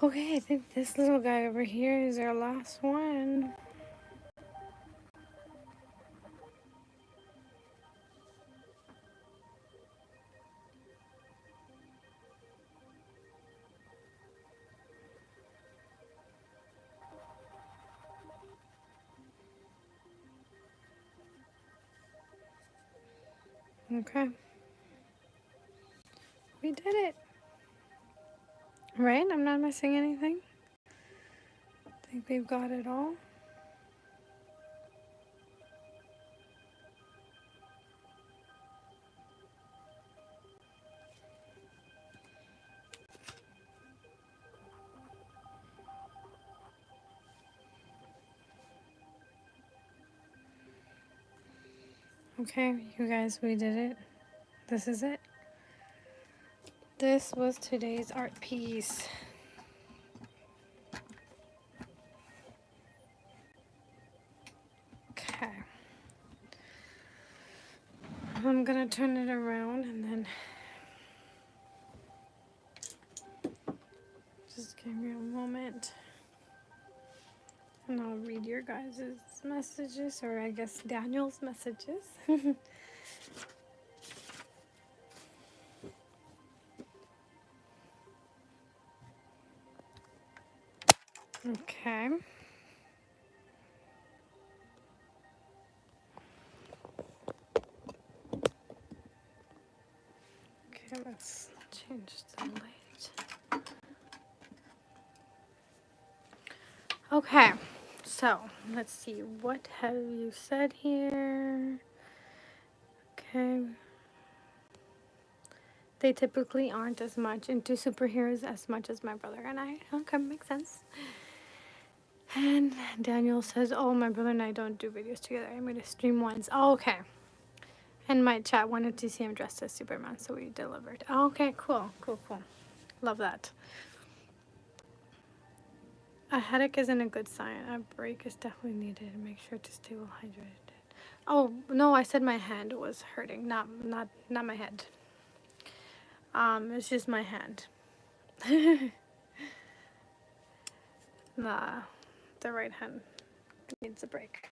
Speaker 1: Okay, I think this little guy over here is our last one. Okay. We did it. Right? I'm not missing anything. I think we've got it all. Okay, you guys, we did it. This is it. This was today's art piece. Okay. I'm gonna turn it around and then just give me a moment. And I'll read your guys' messages, or I guess Daniel's messages. Okay. Okay, let's change the light. Okay, so let's see. What have you said here? Okay. They typically aren't as much into superheroes as much as my brother and I. Okay, makes sense. And Daniel says, oh, my brother and I don't do videos together. I made a stream once. Oh, okay. And my chat wanted to see him dressed as Superman, so we delivered. Oh, okay, cool, cool, cool. Love that. A headache isn't a good sign. A break is definitely needed. Make sure to stay well hydrated. Oh, no, I said my hand was hurting, not my head. It's just my hand. The right hand needs a break.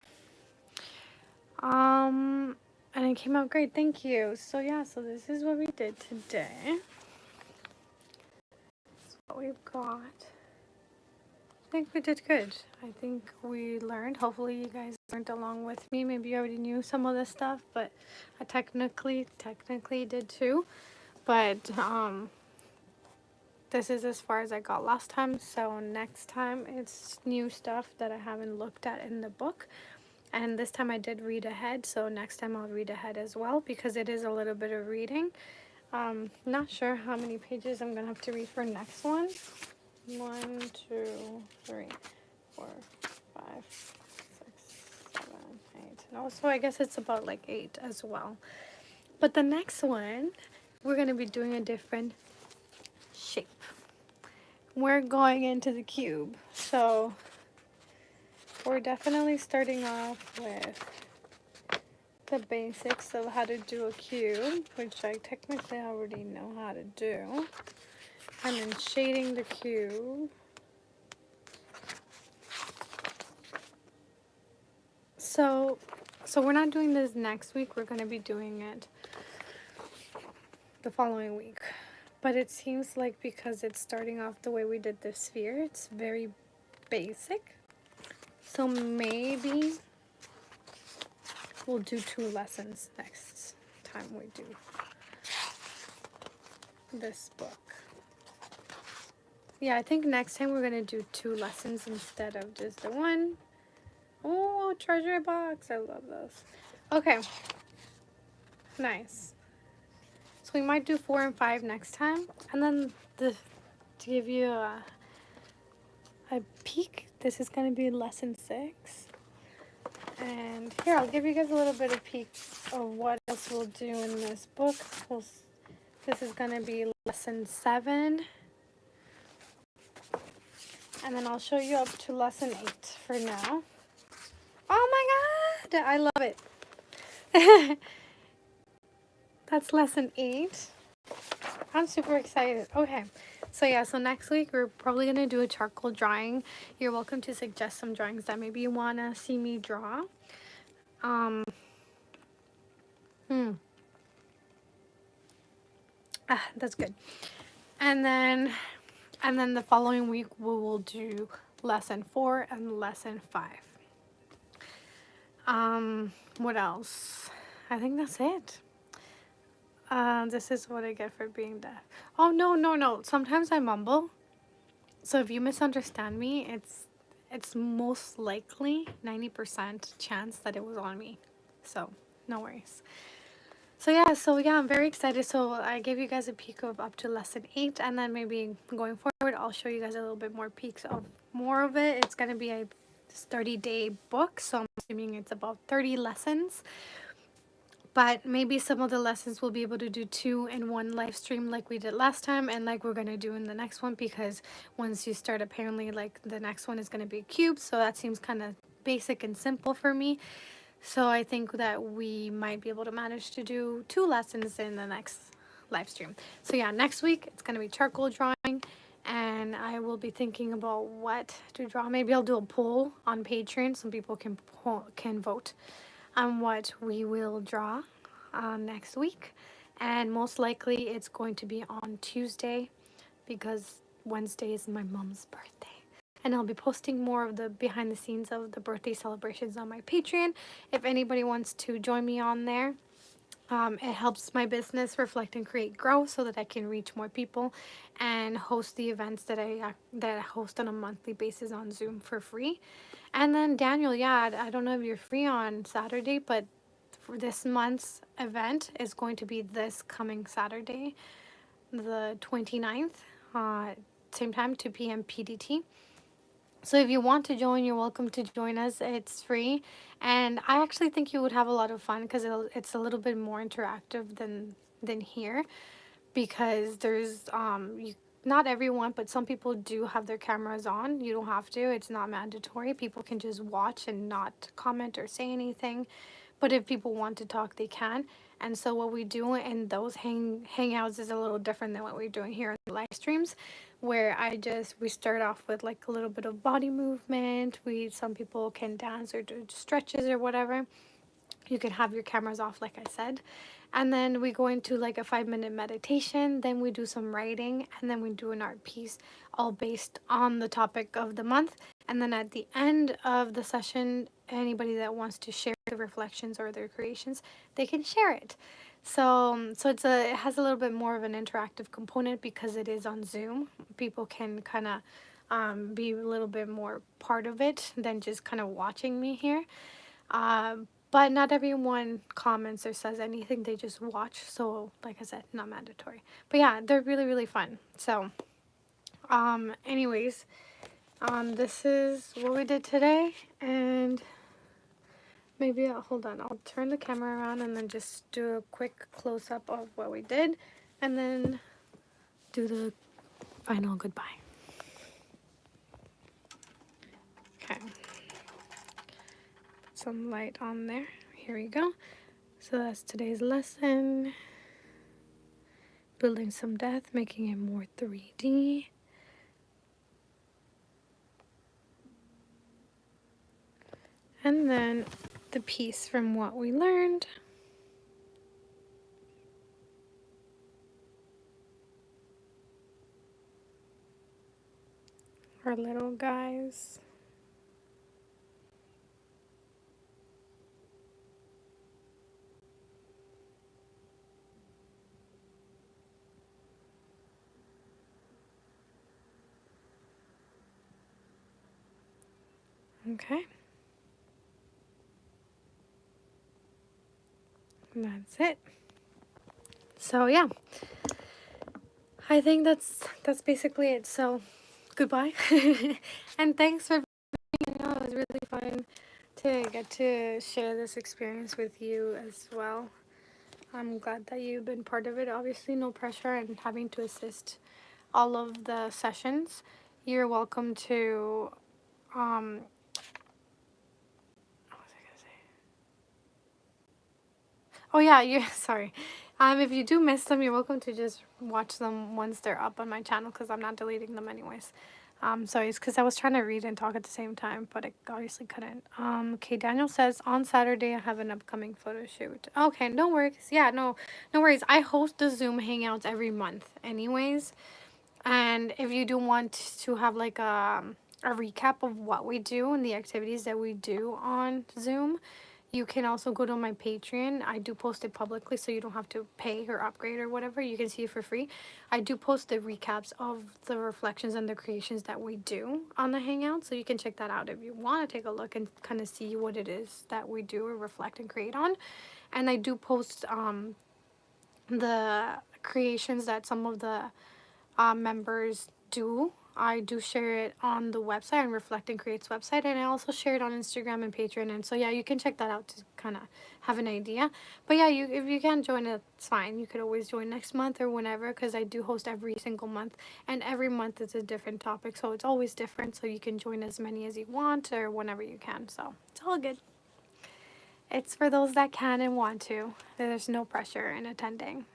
Speaker 1: And it came out great. Thank you. So yeah, so this is what we did today. That's what we've got. I think we did good. I think we learned. Hopefully you guys learned along with me. Maybe you already knew some of this stuff, but I technically did too. But this is as far as I got last time. So next time it's new stuff that I haven't looked at in the book. And this time I did read ahead, so next time I'll read ahead as well because it is a little bit of reading. Not sure how many pages I'm gonna have to read for next one. 1, 2, 3, 4, 5, 6, 7, 8. And also I guess it's about like 8 as well. But the next one, we're gonna be doing a different shape. We're going into the cube. So we're definitely starting off with the basics of how to do a cube, which I technically already know how to do. And then shading the cube. So we're not doing this next week. We're going to be doing it the following week. But it seems like because it's starting off the way we did the sphere, it's very basic. So maybe we'll do 2 lessons next time we do this book. Yeah, I think next time we're going to do 2 lessons instead of just the one. Oh, treasure box. I love those. Okay. Nice. So we might do 4 and 5 next time. And then to give you a peek, this is going to be lesson 6. And here, I'll give you guys a little bit of peek of what else we'll do in this book. This is going to be lesson 7. And then I'll show you up to lesson 8 for now. Oh my god! I love it. That's lesson 8. I'm super excited. Okay, So yeah, so next week we're probably gonna do a charcoal drawing. You're welcome to suggest some drawings that maybe you wanna see me draw. Um, hmm. That's good. And then the following week we will do lesson 4 and lesson 5. What else? I think that's it. This is what I get for being deaf. Oh no. Sometimes I mumble. So if you misunderstand me, it's most likely 90% chance that it was on me. So no worries. So yeah, I'm very excited. So I gave you guys a peek of up to lesson 8, and then maybe going forward, I'll show you guys a little bit more peeks of more of it. It's gonna be a 30-day book, so I'm assuming it's about 30 lessons. But maybe some of the lessons we'll be able to do 2 in one live stream like we did last time, and like we're gonna do in the next one, because once you start, apparently like the next one is gonna be a cube, so that seems kind of basic and simple for me. So I think that we might be able to manage to do 2 lessons in the next live stream. So yeah, next week it's gonna be charcoal drawing, and I will be thinking about what to draw. Maybe I'll do a poll on Patreon. Some people can vote on what we will draw next week, and most likely it's going to be on Tuesday, because Wednesday is my mom's birthday. And I'll be posting more of the behind the scenes of the birthday celebrations on my Patreon. If anybody wants to join me on there, it helps my business Reflect and Create grow, so that I can reach more people and host the events that I host on a monthly basis on Zoom for free. And then Daniel, yeah, I don't know if you're free on Saturday, but for this month's event is going to be this coming Saturday, the 29th, same time, 2 p.m. PDT. So if you want to join, you're welcome to join us. It's free, and I actually think you would have a lot of fun, because it's a little bit more interactive than here, because there's not everyone, but some people do have their cameras on. You don't have to. It's not mandatory. People can just watch and not comment or say anything. But if people want to talk, they can. And so what we do in those hangouts is a little different than what we're doing here in the live streams, where we start off with like a little bit of body movement. Some people can dance or do stretches or whatever. You can have your cameras off, like I said. And then we go into like a 5-minute meditation. Then we do some writing, and then we do an art piece, all based on the topic of the month. And then at the end of the session, anybody that wants to share the reflections or their creations, they can share it. So it has a little bit more of an interactive component, because it is on Zoom. People can kind of be a little bit more part of it than just kind of watching me here. But not everyone comments or says anything. They just watch. So like I said, not mandatory. But yeah, they're really, really fun. So anyways, this is what we did today. And maybe hold on, I'll turn the camera around and then just do a quick close-up of what we did, and then do the final goodbye. Okay. Put some light on there. Here we go. So that's today's lesson. Building some depth, making it more 3D. And then the piece from what we learned. Our little guys. Okay. And that's it. So yeah, I think that's basically it. So goodbye. And thanks for being here. It was really fun to get to share this experience with you as well. I'm glad that you've been part of it. Obviously, no pressure and having to assist all of the sessions. You're welcome to what was I gonna say? Oh yeah, you're sorry. If you do miss them, you're welcome to just watch them once they're up on my channel because I'm not deleting them anyways. So it's because I was trying to read and talk at the same time, but I obviously couldn't. Okay, Daniel says on Saturday I have an upcoming photo shoot. Okay, no worries. Yeah, no worries. I host the Zoom hangouts every month, anyways. And if you do want to have like a recap of what we do and the activities that we do on Zoom, you can also go to my Patreon. I do post it publicly so you don't have to pay or upgrade or whatever. You can see it for free. I do post the recaps of the reflections and the creations that we do on the Hangout. So you can check that out if you want to take a look and kind of see what it is that we do or reflect and create on. And I do post the creations that some of the members do. I do share it on the website, on Reflect and Create's website, and I also share it on Instagram and Patreon. And so yeah, you can check that out to kind of have an idea. But yeah, if you can't join it, it's fine. You could always join next month or whenever, because I do host every single month, and every month is a different topic, so it's always different. So you can join as many as you want or whenever you can. So it's all good. It's for those that can and want to. There's no pressure in attending.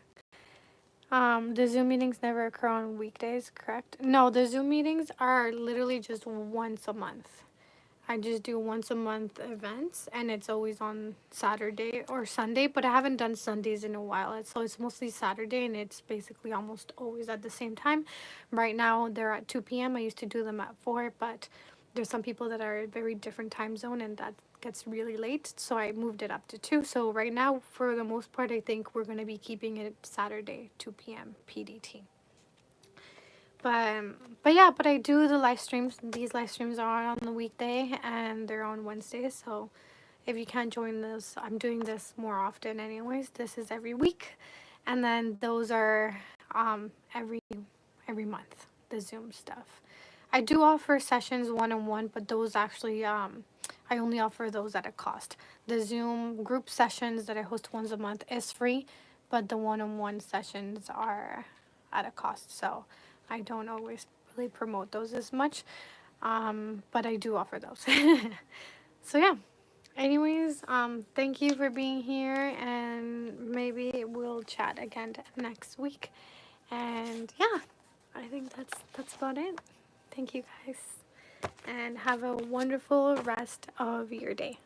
Speaker 1: The Zoom meetings never occur on weekdays, correct? No, the Zoom meetings are literally just once a month. I just do once a month events, and it's always on Saturday or Sunday, but I haven't done Sundays in a while. So it's mostly Saturday, and it's basically almost always at the same time. Right now, they're at 2 p.m. I used to do them at 4, but there's some people that are a very different time zone, and that gets really late, so I moved it up to 2. So right now, for the most part, I think we're going to be keeping it Saturday, 2 p.m. PDT. But yeah, but I do the live streams. These live streams are on the weekday and they're on Wednesdays. So if you can't join this, I'm doing this more often anyways. This is every week. And then those are every month, the Zoom stuff. I do offer sessions one-on-one, but those actually I only offer those at a cost. The Zoom group sessions that I host once a month is free, but the one-on-one sessions are at a cost. So I don't always really promote those as much, but I do offer those. So yeah. Anyways, thank you for being here, and maybe we'll chat again next week. And yeah, I think that's about it. Thank you guys, and have a wonderful rest of your day.